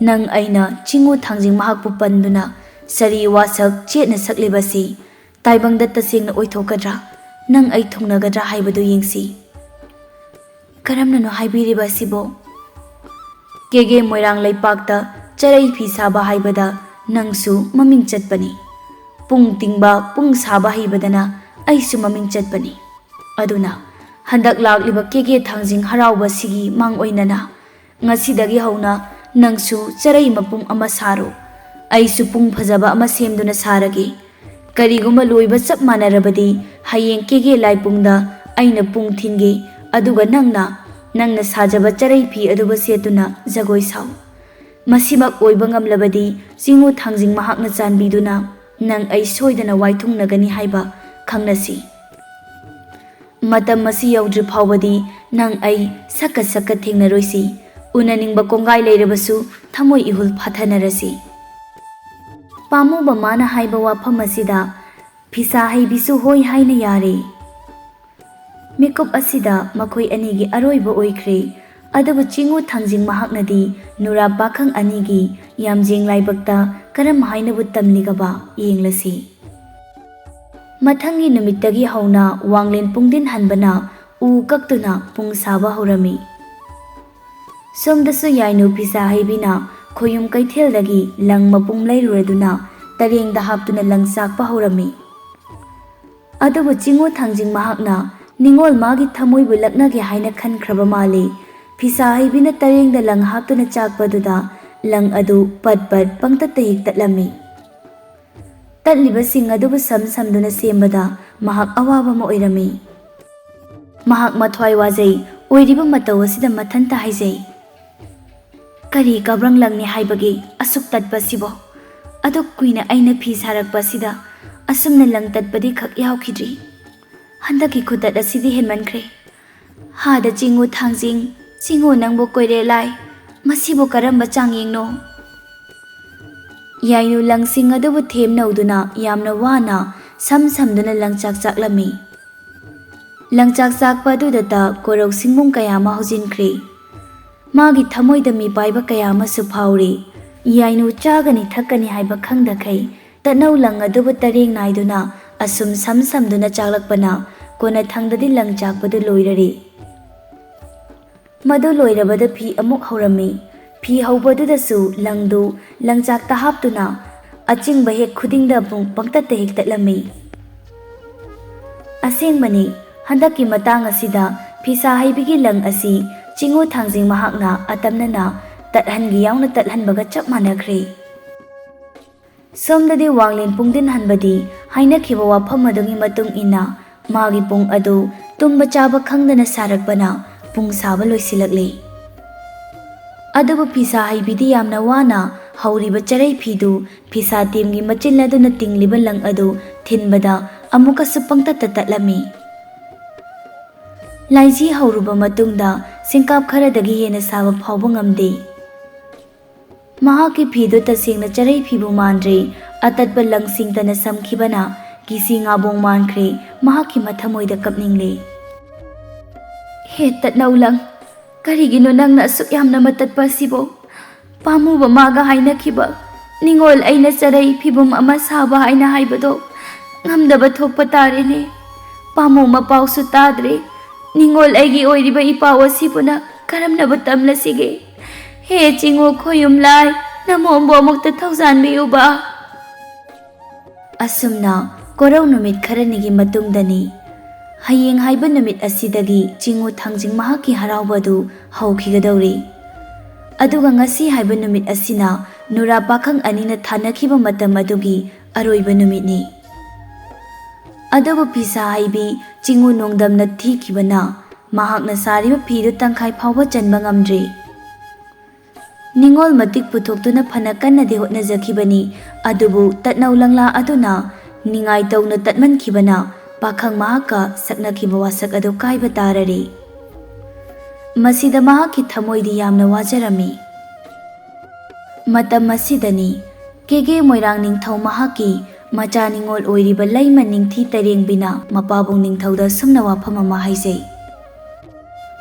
ꯅꯪ ꯑꯩꯅ ꯆꯤꯡꯎ ꯊꯥꯡꯖꯤꯡ ꯃꯍꯥꯛꯄꯨ ꯄꯟꯗꯨꯅ ꯁꯔꯤ ꯋꯥꯁꯛ ꯆꯦꯠꯅ ꯁꯛꯂꯤꯕꯁꯤ ꯇꯥꯏꯕꯪꯗ ꯇꯁꯦꯡꯅ ꯑꯣꯏꯊꯣꯛꯀꯗ꯭ꯔꯥ ꯅꯪ ꯑꯩ ꯊꯨꯡꯅꯒꯗ꯭ꯔꯥ ꯍꯥꯏꯕꯗꯨ ꯌꯦꯡꯁꯤ꯫ ꯀꯔꯝꯅꯅꯣ ꯍꯥꯏꯕꯤꯔꯤꯕ ꯑꯁꯤꯕꯣ? ꯀꯦꯒꯦ ꯃꯣꯏꯔꯥꯡ ꯂꯩꯄꯥꯛꯇ ꯆꯔꯩ ꯐꯤ ꯁꯥꯕ ꯍꯥꯏꯕꯗ ꯅꯪꯁꯨ ꯃꯃꯤꯡ ꯆꯠꯄꯅꯤ ꯄꯨꯡ ꯇꯤꯡꯕ ꯄꯨꯡ ꯁꯥꯕ ꯍꯩꯕꯗꯅ ꯑꯩꯁꯨ ꯃꯃꯤꯡ ꯆꯠꯄꯅꯤ꯫ ꯑꯗꯨꯅ ꯍꯟꯗꯛ ꯂꯥꯛꯂꯤꯕ ꯀꯦꯒꯦ ꯊꯥꯡꯖꯤꯡ ꯍꯔꯥꯎꯕꯁꯤꯒꯤ ꯃꯥꯡꯑꯣꯏꯅꯅ ꯉꯁꯤꯗꯒꯤ ꯍꯧꯅ ꯅꯪꯁꯨ ꯆꯔꯩ ꯃꯄꯨꯡ ꯑꯃ ꯁꯥꯔꯣ ꯑꯩꯁꯨ ꯄꯨꯡ ꯐꯖꯕ ꯑꯃ ꯁꯦꯝꯗꯨꯅ ꯁꯥꯔꯒꯦ꯫ ꯀꯔꯤꯒꯨꯝꯕ ꯂꯣꯏꯕ ꯆꯞ ꯃꯥꯟꯅꯔꯕꯗꯤ ꯍꯌꯦꯡ ꯀꯦꯒꯦ ꯂꯥꯏꯄꯨꯡꯗ ꯑꯩꯅ ꯄꯨꯡ ꯊꯤꯟꯒꯦ ꯑꯗꯨꯒ ꯅꯪꯅ ꯁꯥꯖꯕ ꯆꯔꯩ ꯐꯤ ꯑꯗꯨꯕꯨ ꯁꯦꯠꯇꯨꯅ ꯖꯒꯣꯏ ꯁꯥꯎ꯫ ꯃꯁꯤꯃꯛ ꯑꯣꯏꯕ ꯉꯝꯂꯕꯗꯤ ꯆꯤꯡꯉꯨ ꯊꯥꯡꯖꯤꯡ ꯃꯍꯥꯛꯅ ꯆꯥꯟꯕꯤꯗꯨꯅ ꯅꯪ ꯑꯩ ꯁꯣꯏꯗꯅ ꯋꯥꯏꯊꯨꯡꯅꯒꯅꯤ ꯍꯥꯏꯕ ꯈꯪꯅꯁꯤ꯫ ꯃꯇꯝ ꯑꯁꯤ ꯌꯧꯗ꯭ꯔꯤ ꯐꯥꯎꯕꯗꯤ ꯅꯪ ꯑꯩ ꯁꯛꯀ ꯊꯦꯡꯅꯔꯣꯏꯁꯤ꯫ ꯎꯅꯅꯤꯡꯕ ꯀꯣꯡꯒꯥꯏ ꯂꯩꯔꯕꯁꯨ ꯊꯃꯣꯏ ꯏꯍꯨꯜ ꯐꯥꯊꯅꯔꯁꯤ꯫ ꯄꯥꯝꯃꯨꯕ ꯃꯥꯅ ꯍꯥꯏꯕ ꯋꯥꯐꯝ ꯑꯁꯤꯗ ꯐꯤꯁꯥ ꯍꯩꯕꯤꯁꯨ ꯍꯣꯏ ꯍꯥꯏꯅ ꯌꯥꯔꯦ꯫ ꯃꯤꯀꯨꯞ ꯑꯁꯤꯗ ꯃꯈꯣꯏ ꯑꯅꯤꯒꯤ ꯑꯔꯣꯏꯕ ꯑꯣꯏꯈ꯭ꯔꯦ꯫ ꯑꯗꯨꯕꯨ ꯆꯤꯡꯉꯨ ꯊꯥꯡꯖꯤꯡ ꯃꯍꯥꯛꯅꯗꯤ ꯅꯨꯔꯥ ꯄꯥꯈꯪ ꯑꯅꯤꯒꯤ ꯌꯥꯝꯖꯦꯡ ꯂꯥꯏꯕꯛꯇ ꯀꯔꯝ ꯍꯥꯏꯅꯕꯨ ꯇꯝꯂꯤꯒꯕ ꯌꯦꯡꯂꯁꯤ꯫ ꯃꯊꯪꯒꯤ ꯅꯨꯃꯤꯠꯇꯒꯤ ꯍꯧꯅ ꯋꯥꯡꯂꯦꯟ ꯄꯨꯡꯗꯤꯟ ꯍꯟꯕꯅ ꯎ ꯀꯛꯇꯨꯅ ꯄꯨꯡ ꯁꯥꯕ ꯍꯧꯔꯝꯃꯤ꯫ ꯁꯣꯝꯗꯁꯨ ꯌꯥꯏꯅꯨ ꯐꯤꯁꯥ ꯍꯩꯕꯤꯅ ꯈꯣꯌꯨꯝ ꯀꯩꯊꯦꯜꯗꯒꯤ ꯂꯪ ꯃꯄꯨꯝ ꯂꯩꯔꯨꯔꯗꯨꯅ ꯇꯔꯦꯡꯗ ꯍꯥꯞꯇꯨꯅ ꯂꯪ ꯆꯥꯛꯄ ꯍꯧꯔꯝꯃꯤ꯫ ꯑꯗꯨꯕꯨ ꯆꯤꯡꯉꯨ ꯊꯥꯡꯖꯤꯡ ꯃꯍꯥꯛꯅ ꯅꯤꯡꯉꯣꯜ ꯃꯥꯒꯤ ꯊꯃꯣꯏꯕꯨ ꯂꯛꯅꯒꯦ ꯍꯥꯏꯅ ꯈꯟꯈ꯭ꯔꯕ ꯃꯥꯜꯂꯤ꯫ ꯐꯤꯁꯥ ꯍꯩꯕꯤꯅ ꯇꯔꯦꯡꯗ ꯂꯪ ꯍꯥꯞꯇꯨꯅ ꯆꯥꯛꯄꯗꯨꯗ ꯂꯪ ꯑꯗꯨ ꯄꯠ ꯄꯪꯇꯠꯇ ꯍꯦꯛ ꯇꯠꯂꯝꯃꯤ꯫ ꯇꯠꯂꯤꯕꯁꯤꯡ ꯑꯗꯨꯕꯨ ꯁꯝꯗꯨꯅ ꯁꯦꯝꯕꯗ ꯃꯍꯥꯛ ꯑꯋꯥꯕ ꯑꯃ ꯑꯣꯏꯔꯝꯃꯤ꯫ ꯃꯍꯥꯛ ꯃꯊ꯭ꯋꯥꯏ ꯋꯥꯖꯩ꯫ ꯑꯣꯏꯔꯤꯕ ꯃꯇꯧ ꯑꯁꯤꯗ ꯃꯊꯟꯇ ꯍꯥꯏꯖꯩ, ꯀꯔꯤ ꯀꯕ꯭ꯔꯪ ꯂꯪꯅꯤ ꯍꯥꯏꯕꯒꯦ ꯑꯁꯨꯛ ꯇꯠꯄꯁꯤꯕꯣ? ꯑꯗꯨꯛ ꯀꯨꯏꯅ ꯑꯩꯅ ꯐꯤ ꯁꯥꯔꯛꯄꯁꯤꯗ ꯑꯁꯨꯝꯅ ꯂꯪ ꯇꯠꯄꯗꯤ ꯈꯛ ꯌꯥꯎꯈꯤꯗ꯭ꯔꯤ꯫ ꯍꯟꯗꯛꯀꯤ ꯈꯨꯇꯠ ꯑꯁꯤꯗꯤ ꯍꯦꯟꯃꯟꯈ꯭ꯔꯦ꯫ ꯍꯥꯗ ꯆꯤꯡꯉꯨ ꯊꯥꯡꯖꯤꯡ, ꯆꯤꯡꯉꯨ ꯅꯪꯕꯨ ꯀꯣꯏꯔꯦꯜꯂꯥꯏ, ꯃꯁꯤꯕꯨ ꯀꯔꯝꯕ ꯆꯥꯡꯌꯦꯡꯅꯣ? ꯌꯥꯏꯅꯨ ꯂꯪꯁꯤꯡ ꯑꯗꯨꯕꯨ ꯊꯦꯝ ꯅꯧꯗꯨꯅ ꯌꯥꯝꯅ ꯋꯥꯅ ꯁꯝꯗꯨꯅ ꯂꯪꯆꯥꯛ ꯆꯥꯛꯂꯝꯃꯤ꯫ ꯂꯪꯆꯥꯛ ꯆꯥꯛꯄ ꯑꯗꯨꯗꯇ ꯀꯣꯔꯧ ꯁꯤꯡꯕꯨꯡ ꯀꯌꯥ ꯑꯃ ꯍꯧꯖꯤꯟꯈ꯭ꯔꯦ꯫ ꯃꯥꯒꯤ ꯊꯃꯣꯏꯗ ꯃꯤꯄꯥꯏꯕ ꯀꯌా ꯑꯃꯁꯨ ꯐꯥꯎꯔꯤ꯫ ꯌꯥꯏꯅꯨ ꯆꯥꯒꯅꯤ ꯊꯛꯀꯅꯤ ꯍꯥꯏꯕ ꯈꯪꯗꯈꯩ ꯇꯠꯅꯧ ꯂꯪ ꯑꯗꯨꯕꯨ ꯇꯔꯦꯡ ꯅꯥꯏꯗꯨꯅ ꯑꯁꯨꯝ ꯁꯝꯗꯨꯅ ꯆꯥꯛꯂꯛꯄꯅ ꯀꯣꯟꯅꯊꯪꯗꯗꯤ ꯂꯪ ꯆꯥꯛꯄꯗꯨ ꯂꯣꯏꯔꯔꯤ꯫ ꯃꯗꯨ ꯂꯣꯏꯔꯕꯗ ꯐꯤ ꯑꯃꯨꯛ ꯍꯧꯔꯝꯃꯤ꯫ ꯐꯤ ꯍꯧꯕꯗꯨꯗꯁꯨ ꯂꯪꯗꯨ ꯂꯪꯆꯥꯛꯇ ꯍꯥꯞꯇꯨꯅ ꯑꯆꯤꯡꯕ ꯍꯦꯛ ꯈꯨꯗꯤꯡꯗ ꯄꯪꯇꯠꯇ ꯍꯦꯛ ꯇꯠꯂꯝꯃꯤ꯫ ꯑꯁꯦꯡꯕꯅꯤ, ꯍꯟꯗꯛꯀꯤ ꯃꯇꯥꯡ ꯑꯁꯤꯗ ꯐꯤꯁꯥ ꯍꯩꯕꯤꯒꯤ ꯂꯪ ꯑꯁꯤ ꯆꯤꯡꯉꯨ ꯊꯥꯡꯖꯤꯡ ꯃꯍꯥꯛꯅ ꯑꯇꯝꯅꯅ ꯇꯠꯍꯟꯒꯦ ꯌꯥꯎꯅ ꯇꯠꯍꯟꯕꯒ ꯆꯞ ꯃꯥꯟꯅꯈ꯭ꯔꯦ꯫ ꯁꯣꯝꯗꯗꯤ ꯋꯥꯡꯂꯦꯟ ꯄꯨꯡꯗꯤꯟ ꯍꯟꯕꯗꯤ ꯍꯥꯏꯅꯈꯤꯕ ꯋꯥꯐꯝ ꯑꯗꯨꯒꯤ ꯃꯇꯨꯡ ꯏꯟꯅ ꯃꯥꯒꯤ ꯄꯨꯡ ꯑꯗꯨ ꯇꯨꯝꯕ ꯆꯥꯕ ꯈꯪꯗꯅ ꯁꯥꯔꯛꯄꯅ ꯄꯨꯡ ꯁꯥꯕ ꯂꯣꯏꯁꯤꯜꯂꯛꯂꯤ꯫ ꯑꯗꯨꯕꯨ ꯐꯤꯁꯥ ꯍꯩꯕꯤꯗꯤ ꯌꯥꯝꯅ ꯋꯥꯅ ꯍꯧꯔꯤꯕ ꯆꯔꯩ ꯐꯤꯗꯨ ꯐꯤꯁꯥ ꯇꯦꯝꯒꯤ ꯃꯆꯤꯟ ꯑꯗꯨꯅ ꯇꯤꯡꯂꯤꯕ ꯂꯪ ꯑꯗꯨ ꯊꯤꯟꯕꯗ ꯑꯃꯨꯛꯀꯁꯨ ꯄꯪꯇꯠꯇ ꯇꯠꯂꯝꯃꯤ꯫ ꯂꯥꯏꯖꯤ ꯍꯧꯔꯨꯕ ꯃꯇꯨꯡꯗ ꯁꯤꯡꯀꯥꯞ ꯈꯔꯗꯒꯤ ꯍꯦꯟꯅ ꯁꯥꯕ ꯐꯥꯎꯕ ꯉꯝꯗꯦ꯫ ꯃꯍꯥꯛꯀꯤ ꯐꯤꯗꯨ ꯇꯁꯦꯡꯅ ꯆꯔꯩ ꯐꯤꯕꯨ ꯃꯥꯟꯗ꯭ꯔꯦ꯫ ꯑꯇꯠꯄ ꯂꯪꯁꯤꯡꯇꯅ ꯁꯝꯈꯤꯕꯅ ꯀꯤꯁꯤ ꯉꯥꯕꯣꯡ ꯃꯥꯟꯈ꯭ꯔꯦ꯫ ꯃꯍꯥꯛꯀꯤ ꯃꯊꯃꯣꯏꯗ ꯀꯞꯅꯤꯡꯂꯦ꯫ ꯍꯦ ꯇꯠꯅꯧ ꯂꯪ, ꯀꯔꯤꯒꯤꯅꯣ ꯅꯪꯅ ꯑꯁꯨꯛ ꯌꯥꯝꯅ ꯃꯇꯠꯄ ꯑꯁꯤꯕꯣ? ꯄꯥꯝꯃꯨꯕ ꯃꯥꯒ ꯍꯥꯏꯅꯈꯤꯕ ꯅꯤꯡꯉꯣꯜ ꯑꯩꯅ ꯆꯔꯩ ꯐꯤꯕꯨꯝ ꯑꯃ ꯁꯥꯕ ꯍꯥꯏꯅ ꯍꯥꯏꯕꯗꯣ ꯉꯝꯗꯕ ꯊꯣꯛꯄ ꯇꯥꯔꯦꯅꯦ꯫ ꯄꯥꯝꯃꯨ ꯃꯄꯥꯎꯁꯨ ꯇꯥꯗ꯭ꯔꯦ꯫ ꯅꯤꯡꯉꯣꯜ ꯑꯩꯒꯤ ꯑꯣꯏꯔꯤꯕ ꯏꯄꯥꯎ ꯑꯁꯤꯕꯨꯅ ꯀꯔꯝꯅꯕꯨ ꯇꯝꯂꯁꯤꯒꯦ? ꯍꯦ ꯆꯤꯡꯉꯨ ꯈꯣꯌꯨꯝꯂꯥꯏ, ꯅꯃꯣꯝꯕꯨ ꯑꯃꯨꯛꯇ ꯊꯧꯖꯥꯟꯕꯤꯌꯨꯕ꯫ ꯑꯁꯨꯝꯅ ꯀꯣꯔꯧ ꯅꯨꯃꯤꯠ ꯈꯔꯅꯤꯒꯤ ꯃꯇꯨꯡꯗꯅꯤ꯫ ꯍꯌꯦꯡ ꯍꯥꯏꯕ ꯅꯨꯃꯤꯠ ꯑꯁꯤꯗꯒꯤ ꯆꯤꯡꯉꯨ ꯊꯥꯡꯖꯤꯡ ꯃꯍꯥꯛꯀꯤ ꯍꯔꯥꯎꯕ ꯑꯗꯨ ꯍꯧꯈꯤꯒꯗꯧꯔꯤ꯫ ꯑꯗꯨꯒ ꯉꯁꯤ ꯍꯥꯏꯕ ꯅꯨꯃꯤꯠ ꯑꯁꯤꯅ ꯅꯨꯔꯥ ꯄꯥꯈꯪ ꯑꯅꯤꯅ ꯊꯥꯅꯈꯤꯕ ꯃꯇꯝ ꯑꯗꯨꯒꯤ ꯑꯔꯣꯏꯕ ꯅꯨꯃꯤꯠꯅꯤ꯫ ꯑꯗꯨꯕꯨ ꯐꯤꯁꯥ ꯍꯩꯕꯤ ꯆꯤꯡꯉꯨ ꯅꯣꯡꯗꯝꯅ ꯊꯤꯈꯤꯕꯅ ꯃꯍꯥꯛꯅ ꯁꯥꯔꯤꯕ ꯐꯤꯗꯨ ꯇꯪꯈꯥꯏ ꯐꯥꯎꯕ ꯆꯟꯕ ꯉꯝꯗ꯭ꯔꯤ꯫ ꯅꯤꯡꯉꯣꯜ ꯃꯇꯤꯛ ꯄꯨꯊꯣꯛꯇꯨꯅ ꯐꯅ ꯀꯟꯅꯗꯤ ꯍꯣꯠꯅꯖꯈꯤꯕꯅꯤ꯫ ꯑꯗꯨꯕꯨ ꯇꯠꯅꯧ ꯂꯪꯂꯥ ꯑꯗꯨꯅ ꯅꯤꯡꯉꯥꯏ ꯇꯧꯅ ꯇꯠꯃꯟꯈꯤꯕꯅ ꯄꯥꯈꯪ ꯃꯍꯥꯛꯀ ꯁꯛꯅꯈꯤꯕ ꯋꯥꯁꯛ ꯑꯗꯨ ꯀꯥꯏꯕ ꯇꯥꯔꯔꯤ꯫ ꯃꯁꯤꯗ ꯃꯍꯥꯛꯀꯤ ꯊꯃꯣꯏꯗꯤ ꯌꯥꯝꯅ ꯋꯥꯖꯔꯝꯃꯤ꯫ ꯃꯇꯝ ꯑꯁꯤꯗꯅꯤ ꯀꯦꯒꯦ ꯃꯣꯏꯔꯥꯡ ꯅꯤꯡꯊꯧ ꯃꯍꯥꯛꯀꯤ ꯃꯆꯥ ꯅꯤꯡꯉꯣꯜ ꯑꯣꯏꯔꯤꯕ ꯂꯩꯃ ꯅꯤꯡꯊꯤ ꯇꯔꯦꯡꯕꯤꯅ ꯃꯄꯥꯕꯨꯡ ꯅꯤꯡꯊꯧꯗ ꯑꯁꯨꯝꯅ ꯋꯥꯐꯝ ꯑꯃ ꯍꯥꯏꯖꯩ꯫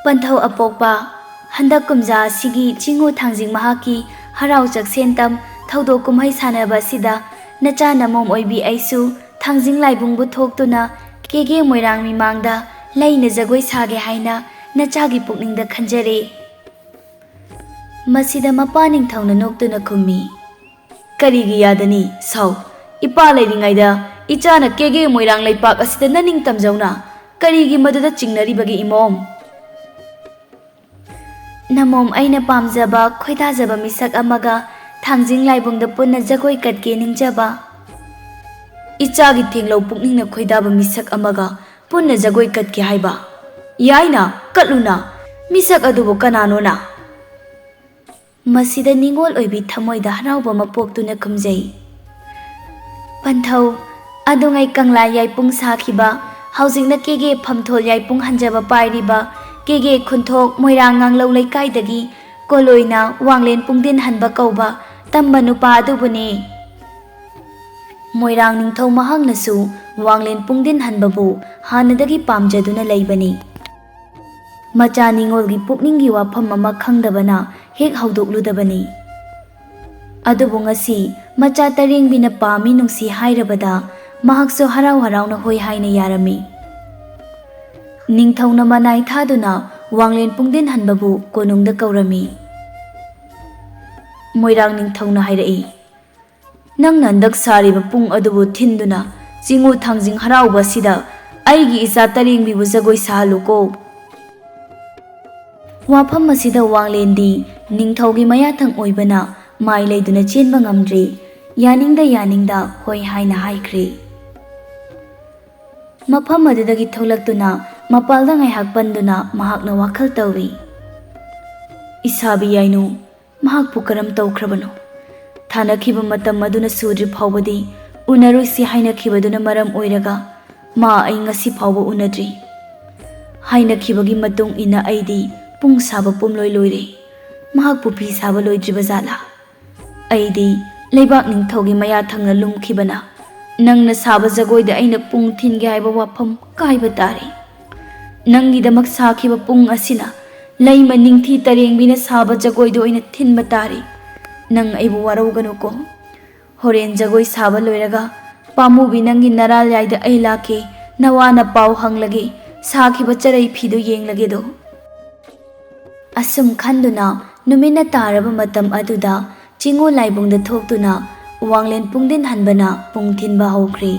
ꯄꯟꯊꯧ ꯑꯄꯣꯛꯄ, ꯍꯟꯗꯛ ꯀꯨꯝꯖꯥ ꯑꯁꯤꯒꯤ ꯆꯤꯡꯉꯨ ꯊꯥꯡꯖꯤꯡ ꯃꯍꯥꯛꯀꯤ ꯍꯔꯥꯎ ꯆꯥꯛꯁꯦꯟꯇꯝ ꯊꯧꯗꯣꯛ ꯀꯨꯝꯍꯩ ꯁꯥꯟꯅꯕ ꯑꯁꯤꯗ ꯅꯆꯥ ꯅꯃꯣꯝ ꯑꯣꯏꯕꯤ ꯑꯩꯁꯨ ꯊꯥꯡꯖꯤꯡ ꯂꯥꯏꯕꯨꯡꯕꯨ ꯊꯣꯛꯇꯨꯅ ꯀꯦꯒꯦ ꯃꯣꯏꯔꯥꯡ ꯃꯤꯃꯥꯡꯗ ꯂꯩꯅ ꯖꯒꯣꯏ ꯁꯥꯒꯦ ꯍꯥꯏꯅ ꯅꯆꯥꯒꯤ ꯄꯨꯛꯅꯤꯡꯗ ꯈꯟꯖꯔꯦ꯫ ꯃꯁꯤꯗ ꯃꯄꯥ ꯅꯤꯡꯊꯧꯅ ꯅꯣꯛꯇꯨꯅ ꯈꯨꯝꯃꯤ, ꯀꯔꯤꯒꯤ ꯌꯥꯗꯅꯤ ꯁꯥꯎ, ꯏꯄꯥ ꯂꯩꯔꯤꯉꯩꯗ ꯏꯆꯥꯅ ꯀꯦꯒꯦ ꯃꯣꯏꯔꯥꯡ ꯂꯩꯄꯥꯛ ꯑꯁꯤꯗ ꯅꯅꯤꯡ ꯇꯝꯖꯧꯅ ꯀꯔꯤꯒꯤ ꯃꯗꯨꯗ ꯆꯤꯡꯅꯔꯤꯕꯒꯦ ꯏꯃꯣꯝ? ꯅꯃꯣꯝ ꯑꯩꯅ ꯄꯥꯝꯖꯕ ꯈꯣꯏꯗꯥꯖꯕ ꯃꯤꯁꯛ ꯑꯃꯒ ꯊꯥꯡꯖꯤꯡ ꯂꯥꯏꯕꯨꯡꯗ ꯄꯨꯟꯅ ꯖꯒꯣꯏ ꯀꯠꯀꯦ ꯅꯤꯡꯖꯕ꯫ ꯏꯆꯥꯒꯤ ꯊꯦꯡꯂꯧ ꯄꯨꯛꯅꯤꯡꯅ ꯈꯣꯏꯗꯥꯕ ꯃꯤꯁꯛ ꯑꯃꯒ ꯄꯨꯟꯅ ꯖꯒꯣꯏ ꯀꯠꯀꯦ ꯍꯥꯏꯕ? ꯌꯥꯏꯅ, ꯀꯠꯂꯨꯅ, ꯃꯤꯁꯛ ꯑꯗꯨꯕꯨ ꯀꯅꯥꯅꯣꯅ? ꯃꯁꯤꯗ ꯅꯤꯡꯉꯣꯜ ꯑꯣꯏꯕꯤ ꯊꯃꯣꯏꯗ ꯍꯔꯥꯎꯕ ꯃꯄꯣꯛꯇꯨꯅ ꯈꯨꯝꯖꯩ꯫ ꯄꯟꯊꯧ ꯑꯗꯨꯉꯩ ꯀꯪꯂꯥ ꯌꯥꯏꯄꯨꯡ ꯁꯥꯈꯤꯕ, ꯍꯧꯖꯤꯛꯅ ꯀꯦꯒꯦ ꯐꯝꯊꯣꯜ ꯌꯥꯏꯄꯨꯡ ꯍꯟꯖꯕ ꯄꯥꯏꯔꯤꯕ ꯀꯦꯒꯦ ꯈꯨꯟꯊꯣꯛ ꯃꯣꯏꯔꯥꯡ ꯉꯥꯡꯂꯧ ꯂꯩꯀꯥꯏꯗꯒꯤ ꯀꯣꯂꯣꯏꯅ ꯋꯥꯡꯂꯦꯟ ꯄꯨꯡꯗꯤꯟ ꯍꯟꯕ ꯀꯧꯕ ꯇꯝꯕ ꯅꯨꯄꯥ ꯑꯗꯨꯕꯨꯅꯤ꯫ ꯃꯣꯏꯔꯥꯡ ꯅꯤꯡꯊꯧ ꯃꯍꯥꯛꯅꯁꯨ ꯋꯥꯡꯂꯦꯟ ꯄꯨꯡꯗꯤꯟ ꯍꯟꯕꯕꯨ ꯍꯥꯟꯅꯗꯒꯤ ꯄꯥꯝꯖꯗꯨꯅ ꯂꯩꯕꯅꯤ꯫ ꯃꯆꯥ ꯅꯤꯡꯉꯣꯜꯒꯤ ꯄꯨꯛꯅꯤꯡꯒꯤ ꯋꯥꯐꯝ ꯑꯃ ꯈꯪꯗꯕꯅ ꯍꯦꯛ ꯍꯧꯗꯣꯛꯂꯨꯗꯕꯅꯤ꯫ ꯑꯗꯨꯕꯨ ꯉꯁꯤ ꯃꯆꯥ ꯇꯔꯦꯡꯕꯤꯅ ꯄꯥꯝꯃꯤ ꯅꯨꯡꯁꯤ ꯍꯥꯏꯔꯕꯗ ꯃꯍꯥꯛꯁꯨ ꯍꯔꯥꯎ ꯍꯔꯥꯎꯅ ꯍꯣꯏ ꯍꯥꯏꯅ ꯌꯥꯔꯝꯃꯤ꯫ ꯅꯤꯡꯊꯧꯅ ꯃꯅꯥꯏ ꯊꯥꯗꯨꯅ ꯋꯥꯡꯂꯦꯟ ꯄꯨꯡꯗꯤꯟ ꯍꯟꯕꯕꯨ ꯀꯣꯅꯨꯡꯗ ꯀꯧꯔꯝꯃꯤ꯫ ꯃꯣꯏꯔꯥꯡ ꯅꯤꯡꯊꯧꯅ ꯍꯥꯏꯔꯛꯏ, ꯅꯪꯅ ꯍꯟꯗꯛ ꯁꯥꯔꯤꯕ ꯄꯨꯡ ꯑꯗꯨꯕꯨ ꯊꯤꯟꯗꯨꯅ ꯆꯤꯉꯨ ꯊꯥꯡꯖꯤꯡ ꯍꯔꯥꯎꯕ ꯑꯁꯤꯗ ꯑꯩꯒꯤ ꯏꯆꯥ ꯇꯔꯦꯡꯕꯤꯕꯨ ꯖꯒꯣꯏ ꯁꯥꯍꯜꯂꯨꯀꯣ꯫ ꯋꯥꯐꯝ ꯑꯁꯤꯗ ꯋꯥꯡꯂꯦꯟꯗꯤ ꯅꯤꯡꯊꯧꯒꯤ ꯃꯌꯥꯊꯪ ꯑꯣꯏꯕꯅ ꯃꯥꯏ ꯂꯩꯗꯨꯅ ꯆꯦꯟꯕ ꯉꯝꯗ꯭ꯔꯤ, ꯌꯥꯅꯤꯡꯗ ꯌꯥꯅꯤꯡꯗ ꯍꯣꯏ ꯍꯥꯏꯅ ꯍꯥꯏꯈ꯭ꯔꯦ꯫ ꯃꯐꯝ ꯑꯗꯨꯗꯒꯤ ꯊꯣꯛꯂꯛꯇꯨꯅ ꯃꯄꯥꯜꯗ ꯉꯥꯏꯍꯥꯛ ꯄꯟꯗꯨꯅ ꯃꯍꯥꯛꯅ ꯋꯥꯈꯜ ꯇꯧꯏ꯫ ꯏꯁꯥꯕꯤ ꯌꯥꯏꯅꯨ ꯃꯍꯥꯛꯄꯨ ꯀꯔꯝ ꯇꯧꯈ꯭ꯔꯕꯅꯣ? ꯊꯥꯅꯈꯤꯕ ꯃꯇꯝ ꯑꯗꯨꯅ ꯁꯨꯗ꯭ꯔꯤ ꯐꯥꯎꯕꯗꯤ ꯎꯅꯔꯣꯏꯁꯤ ꯍꯥꯏꯅꯈꯤꯕꯗꯨꯅ ꯃꯔꯝ ꯑꯣꯏꯔꯒ ꯃꯥ ꯑꯩ ꯉꯁꯤ ꯐꯥꯎꯕ ꯎꯅꯗ꯭ꯔꯤ꯫ ꯍꯥꯏꯅꯈꯤꯕꯒꯤ ꯃꯇꯨꯡ ꯏꯟꯅ ꯑꯩꯗꯤ ꯄꯨꯡ ꯁꯥꯕ ꯄꯨꯝꯂꯣꯏ ꯂꯣꯏꯔꯦ, ꯃꯍꯥꯛꯄꯨ ꯐꯤ ꯁꯥꯕ ꯂꯣꯏꯗ꯭ꯔꯤꯕ ꯖꯥꯠꯂꯥ? ꯑꯩꯗꯤ ꯂꯩꯕꯥꯛ ꯅꯤꯡꯊꯧꯒꯤ ꯃꯌꯥꯊꯪꯅ ꯂꯨꯝꯈꯤꯕꯅ ꯅꯪꯅ ꯁꯥꯕ ꯖꯒꯣꯏꯗ ꯑꯩꯅ ꯄꯨꯡ ꯊꯤꯟꯒꯦ ꯍꯥꯏꯕ ꯋꯥꯐꯝ ꯀꯥꯏꯕ ꯇꯥꯔꯦ꯫ ꯅꯪꯒꯤꯗꯃꯛ ꯁꯥꯈꯤꯕ ꯄꯨꯡ ꯑꯁꯤꯅ ꯂꯩꯃ ꯅꯤꯡꯊꯤ ꯇꯔꯦꯡꯕꯤꯅ ꯁꯥꯕ ꯖꯒꯣꯏꯗꯣ ꯑꯣꯏꯅ ꯊꯤꯟꯕ ꯇꯥꯔꯦ꯫ ꯅꯪ ꯑꯩꯕꯨ ꯋꯥꯔꯧꯒꯅꯨꯀꯣ꯫ ꯍꯣꯔꯦꯟ ꯖꯒꯣꯏ ꯁꯥꯕ ꯂꯣꯏꯔꯒ ꯄꯥꯝꯃꯨꯕꯤ ꯅꯪꯒꯤ ꯅꯔꯥꯜꯌꯥꯏꯗ ꯑꯩ ꯂꯥꯛꯀꯦ, ꯅꯋꯥꯅ ꯄꯥꯎ ꯍꯪꯂꯒꯦ, ꯁꯥꯈꯤꯕ ꯆꯔꯩ ꯐꯤꯗꯨ ꯌꯦꯡꯂꯒꯦꯗꯣ꯫ ꯑꯁꯨꯝ ꯈꯟꯗꯨꯅ ꯅꯨꯃꯤꯠꯅ ꯇꯥꯔꯕ ꯃꯇꯝ ꯑꯗꯨꯗ ꯆꯤꯉꯨ ꯂꯥꯏꯕꯨꯡꯗ ꯊꯣꯛꯇꯨꯅ ꯋꯥꯡꯂꯦꯟ ꯄꯨꯡꯗꯤꯟ ꯍꯟꯕꯅ ꯄꯨꯡ ꯊꯤꯟꯕ ꯍꯧꯈ꯭ꯔꯦ꯫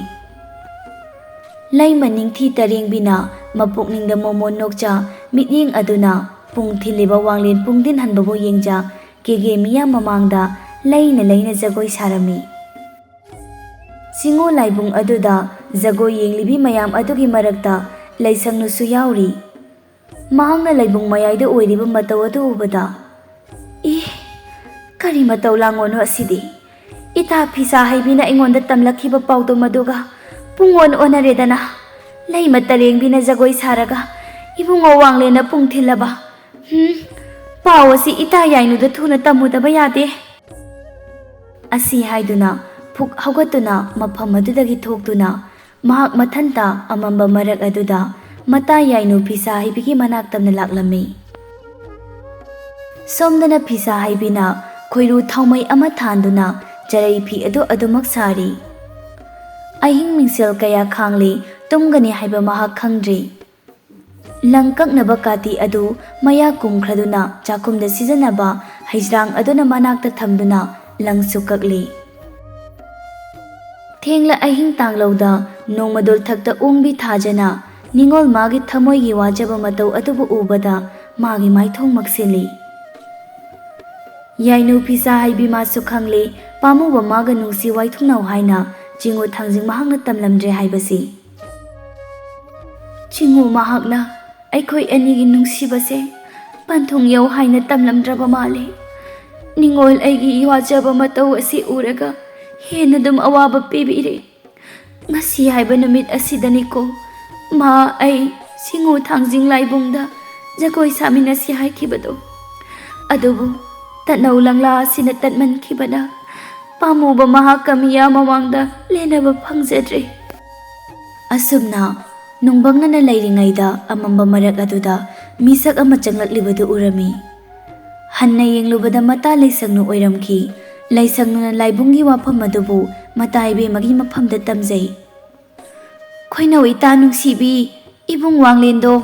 ꯂꯩꯃ ꯅꯤꯡꯊꯤ ꯇꯔꯦꯡꯕꯤꯅ ꯃꯄꯨꯛꯅꯤꯡꯗ ꯃꯣꯃꯣꯟ ꯅꯣꯛꯆ ꯃꯤꯠꯌꯦꯡ ꯑꯗꯨꯅ ꯄꯨꯡ ꯊꯤꯜꯂꯤꯕ ꯋꯥꯡꯂꯦꯟ ꯄꯨꯡꯗꯤꯟ ꯍꯟꯕꯕꯨ ꯌꯦꯡꯖ ꯀꯦꯒꯦ ꯃꯤꯌꯥꯝ ꯃꯃꯥꯡꯗ ꯂꯩꯅ ꯂꯩꯅ ꯖꯒꯣꯏ ꯁꯥꯔꯝꯃꯤ꯫ ꯆꯤꯉꯨ ꯂꯥꯏꯕꯨꯡ ꯑꯗꯨꯗ ꯖꯒꯣꯏ ꯌꯦꯡꯂꯤꯕꯤ ꯃꯌꯥꯝ ꯑꯗꯨꯒꯤ ꯃꯔꯛꯇ ꯂꯩꯁꯪꯅꯨꯁꯨ ꯌꯥꯎꯔꯤ꯫ ꯃꯍꯥꯛꯅ ꯂꯩꯕꯨꯡ ꯃꯌꯥꯏꯗ ꯑꯣꯏꯔꯤꯕ ꯃꯇꯧ ꯑꯗꯨ ꯎꯕꯗ, ꯀꯔꯤ ꯃꯇꯧ ꯂꯥꯡꯉꯣꯅꯣ ꯑꯁꯤꯗꯤ? ꯏꯇꯥ ꯐꯤꯁꯥ ꯍꯩꯕꯤꯅ ꯑꯩꯉꯣꯟꯗ ꯇꯝꯂꯛꯈꯤꯕ ꯄꯥꯎꯗꯝ ꯑꯗꯨꯒ ꯄꯨꯡꯑꯣꯟ ꯑꯣꯟꯅꯔꯦꯗꯅ꯫ ꯂꯩꯃ ꯇꯔꯦꯡꯕꯤꯅ ꯖꯒꯣꯏ ꯁꯥꯔꯒ ꯏꯕꯨꯡꯉꯣ ꯋꯥꯡꯂꯦꯟꯅ ꯄꯨꯡ ꯊꯤꯜꯂꯕ꯫ ꯄꯥꯎ ꯑꯁꯤ ꯏꯇꯥ ꯌꯥꯏꯅꯨꯗ ꯊꯨꯅ ꯇꯝꯃꯨꯗꯕ ꯌꯥꯗꯦ꯫ ꯑꯁꯤ ꯍꯥꯏꯗꯨꯅ ꯐꯨꯛ ꯍꯧꯒꯠꯇꯨꯅ ꯃꯐꯝ ꯑꯗꯨꯗꯒꯤ ꯊꯣꯛꯇꯨꯅ ꯃꯍꯥꯛ ꯃꯊꯟꯇ ꯑꯃꯝꯕ ꯃꯔꯛ ꯑꯗꯨꯗ ꯃꯇꯥ ꯌꯥꯏꯅꯨ ꯐꯤꯁꯥ ꯍꯩꯕꯤꯒꯤ ꯃꯅꯥꯛ ꯇꯝꯅ ꯂꯥꯛꯂꯝꯃꯤ꯫ ꯁꯣꯝꯗꯅ ꯐꯤꯁꯥ ꯍꯩꯕꯤꯅ ꯈꯣꯏꯔꯨ ꯊꯥꯎꯃꯩ ꯑꯃ ꯊꯥꯟꯗꯨꯅ ꯆꯔꯩ ꯐꯤ ꯑꯗꯨ ꯑꯗꯨꯃꯛ ꯁꯥꯔꯤ꯫ ꯑꯍꯤꯡ ꯃꯤꯡꯁꯦꯜ ꯀꯌꯥ ꯈꯥꯡꯂꯤ, ꯇꯨꯝꯒꯅꯤ ꯍꯥꯏꯕ ꯃꯍꯥꯛ ꯈꯪꯗ꯭ꯔꯤ꯫ ꯂꯪ ꯀꯛꯅꯕ ꯀꯥꯇꯤ ꯑꯗꯨ ꯃꯌꯥ ꯀꯨꯝꯈ꯭ꯔꯗꯨꯅ ꯆꯥꯛꯈꯨꯝꯗ ꯁꯤꯖꯤꯟꯅꯕ ꯍꯩꯖ꯭ꯔꯥꯡ ꯑꯗꯨꯅ ꯃꯅꯥꯛꯇ ꯊꯝꯗꯨꯅ ꯂꯪꯁꯨ ꯀꯛꯂꯤ꯫ ꯊꯦꯡꯂ ꯑꯍꯤꯡ ꯇꯥꯡꯂꯧꯗ ꯅꯣꯡꯃꯗꯣꯜ ꯊꯛꯇ ꯎꯪꯕꯤ ꯊꯥꯖꯅ ꯅꯤꯡꯉꯣꯜ ꯃꯥꯒꯤ ꯊꯃꯣꯏꯒꯤ ꯋꯥꯖꯕ ꯃꯇꯧ ꯑꯗꯨꯕꯨ ꯎꯕꯗ ꯃꯥꯒꯤ ꯃꯥꯏꯊꯣꯡ ꯃꯛꯁꯤꯜꯂꯤ꯫ ꯌꯥꯏꯅꯨ ꯐꯤꯁꯥ ꯍꯩꯕꯤ ꯃꯥꯁꯨ ꯈꯪꯂꯤ ꯄꯥꯝꯃꯨꯕ ꯃꯥꯒ ꯅꯨꯡꯁꯤ ꯋꯥꯏꯊꯨꯡꯅꯧ ꯍꯥꯏꯅ ꯆꯤꯉꯨ ꯊꯥꯡꯖꯤꯡ ꯃꯍꯥꯛꯅ ꯇꯝꯂꯝꯗ꯭ꯔꯦ ꯍꯥꯏꯕꯁꯤ꯫ ꯆꯤꯉꯨ ꯃꯍꯥꯛꯅ ꯑꯩꯈꯣꯏ ꯑꯅꯤꯒꯤ ꯅꯨꯡꯁꯤꯕꯁꯦ ꯄꯟꯊꯨꯡ ꯌꯧ ꯍꯥꯏꯅ ꯇꯝꯂꯝꯗ꯭ꯔꯕ ꯃꯥꯜꯂꯦ꯫ ꯅꯤꯡꯉꯣꯜ ꯑꯩꯒꯤ ꯋꯥꯖꯕ ꯃꯇꯧ ꯑꯁꯤ ꯎꯔꯒ ꯍꯦꯟꯅ ꯑꯗꯨꯝ ꯑꯋꯥꯕ ꯄꯤꯕꯤꯔꯦ꯫ ꯉꯁꯤ ꯍꯥꯏꯕ ꯅꯨꯃꯤꯠ ꯑꯁꯤꯗꯅꯤꯀꯣ ꯃꯥ ꯑꯩ ꯆꯤꯉꯨ ꯊꯥꯡꯖꯤꯡ ꯂꯥꯏꯕꯨꯡꯗ ꯖꯒꯣꯏ ꯁꯥꯃꯤꯟꯅꯁꯤ ꯍꯥꯏꯈꯤꯕꯗꯣ꯫ ꯑꯗꯨꯕꯨ ꯇꯠꯅꯧ ꯂꯪꯂꯥ ꯑꯁꯤꯅ ꯇꯠꯃꯟꯈꯤꯕꯅ ꯄꯥꯝꯃꯨꯕ ꯃꯍꯥꯛꯀ ꯃꯤꯌꯥꯝ ꯃꯃꯥꯡꯗ ꯂꯦꯟꯅꯕ ꯐꯪꯖꯗ꯭ꯔꯦ꯫ ꯑꯁꯨꯝꯅ ꯅꯨꯡꯕꯪꯅꯅ ꯂꯩꯔꯤꯉꯩꯗ ꯑꯃꯝꯕ ꯃꯔꯛ ꯑꯗꯨꯗ ꯃꯤꯁꯛ ꯑꯃ ꯆꯪꯂꯛꯂꯤꯕꯗꯨ ꯎꯔꯝꯃꯤ꯫ ꯍꯟꯅ ꯌꯦꯡꯂꯨꯕꯗ ꯃꯇꯥ ꯂꯩꯁꯪꯅꯨ ꯑꯣꯏꯔꯝꯈꯤ꯫ ꯂꯩꯁꯪꯅꯨꯅ ꯂꯥꯏꯕꯨꯡꯒꯤ ꯋꯥꯐꯝ ꯑꯗꯨꯕꯨ ꯃꯇꯥ ꯏꯕꯦꯝꯃꯒꯤ ꯃꯐꯝꯗ ꯇꯝꯖꯩ꯫ ꯈꯣꯏꯅꯧ ꯏꯇꯥ ꯅꯨꯡꯁꯤꯕꯤ, ꯏꯕꯨꯡ ꯋꯥꯡꯂꯦꯟꯗꯣ꯫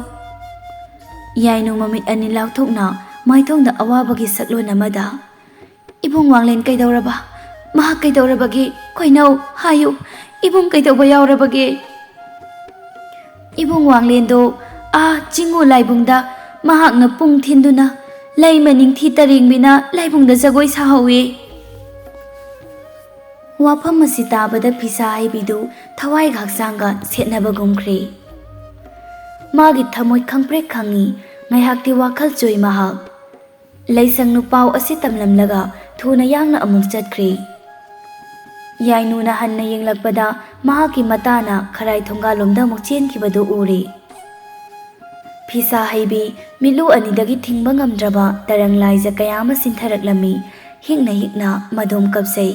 ꯌꯥꯏꯅꯨ ꯃꯃꯤꯠ ꯑꯅꯤ ꯂꯥꯎꯊꯣꯛꯅ ꯃꯥꯏꯊꯣꯡꯗ ꯑꯋꯥꯕꯒꯤ ꯁꯛꯂꯣꯟ ꯑꯃꯗ, ꯏꯕꯨꯡ ꯋꯥꯡꯂꯦꯟ ꯀꯩꯗꯧꯔꯕ? ꯃꯍꯥꯛ ꯀꯩꯗꯧꯔꯕꯒꯦ? ꯈꯣꯏꯅꯧ ꯍꯥꯏꯌꯨ, ꯏꯕꯨꯡ ꯀꯩꯗꯧꯕ ꯌꯥꯎꯔꯕꯒꯦ? ꯏꯕꯨꯡ ꯋꯥꯡꯂꯦꯟꯗꯣ ꯆꯤꯉꯨ ꯂꯥꯏꯕꯨꯡꯗ ꯃꯍꯥꯛꯅ ꯄꯨꯡ ꯊꯤꯟꯗꯨꯅ ꯂꯩꯃ ꯅꯤꯡꯊꯤ ꯇꯔꯦꯡꯕꯤꯅ ꯂꯥꯏꯕꯨꯡꯗ ꯖꯒꯣꯏ ꯁꯥꯍꯧꯋꯤ꯫ ꯋꯥꯐꯝ ꯑꯁꯤ ꯇꯥꯕꯗ ꯐꯤꯁꯥ ꯍꯩꯕꯤꯗꯨ ꯊꯋꯥꯏꯒ ꯍꯛꯆꯥꯡꯒ ꯁꯦꯠꯅꯕꯒꯨꯝꯈ꯭ꯔꯦ꯫ ꯃꯥꯒꯤ ꯊꯃꯣꯏ ꯈꯪꯄ꯭ꯔꯦꯛ ꯈꯪꯉꯤ꯫ ꯉꯥꯏꯍꯥꯛꯇꯤ ꯋꯥꯈꯜ ꯆꯣꯏ ꯃꯍꯥꯛ꯫ ꯂꯩꯁꯪ ꯅꯨꯄꯥꯎ ꯑꯁꯤ ꯇꯝꯂꯝꯂꯒ ꯊꯨꯅ ꯌꯥꯡꯅ ꯑꯃꯨꯛ ꯆꯠꯈ꯭ꯔꯦ꯫ ꯌꯥꯏꯅꯨꯅ ꯍꯟꯅ ꯌꯦꯡꯂꯛꯄꯗ ꯃꯍꯥꯛꯀꯤ ꯃꯇꯥꯅ ꯈꯔꯥꯏ ꯊꯣꯡꯒꯥꯜꯂꯣꯝꯗ ꯑꯃꯨꯛ ꯆꯦꯟꯈꯤꯕꯗꯨ ꯎꯔꯦ꯫ ꯐꯤꯁꯥ ꯍꯩꯕꯤ ಮಿꯠꯂꯨ ꯑꯅꯤꯗꯒꯤ ꯊꯤꯡꯕ ꯉꯝꯗ꯭ꯔꯕ ꯇꯔꯪ ꯂꯥꯏꯖ ꯀꯌꯥ ꯑꯃ ꯆꯤꯟꯊꯔꯛꯂꯝꯃꯤ꯫ ꯍꯤꯛꯅ ꯍꯤꯛꯅ ꯃꯗꯣꯝ ꯀꯞꯆꯩ꯫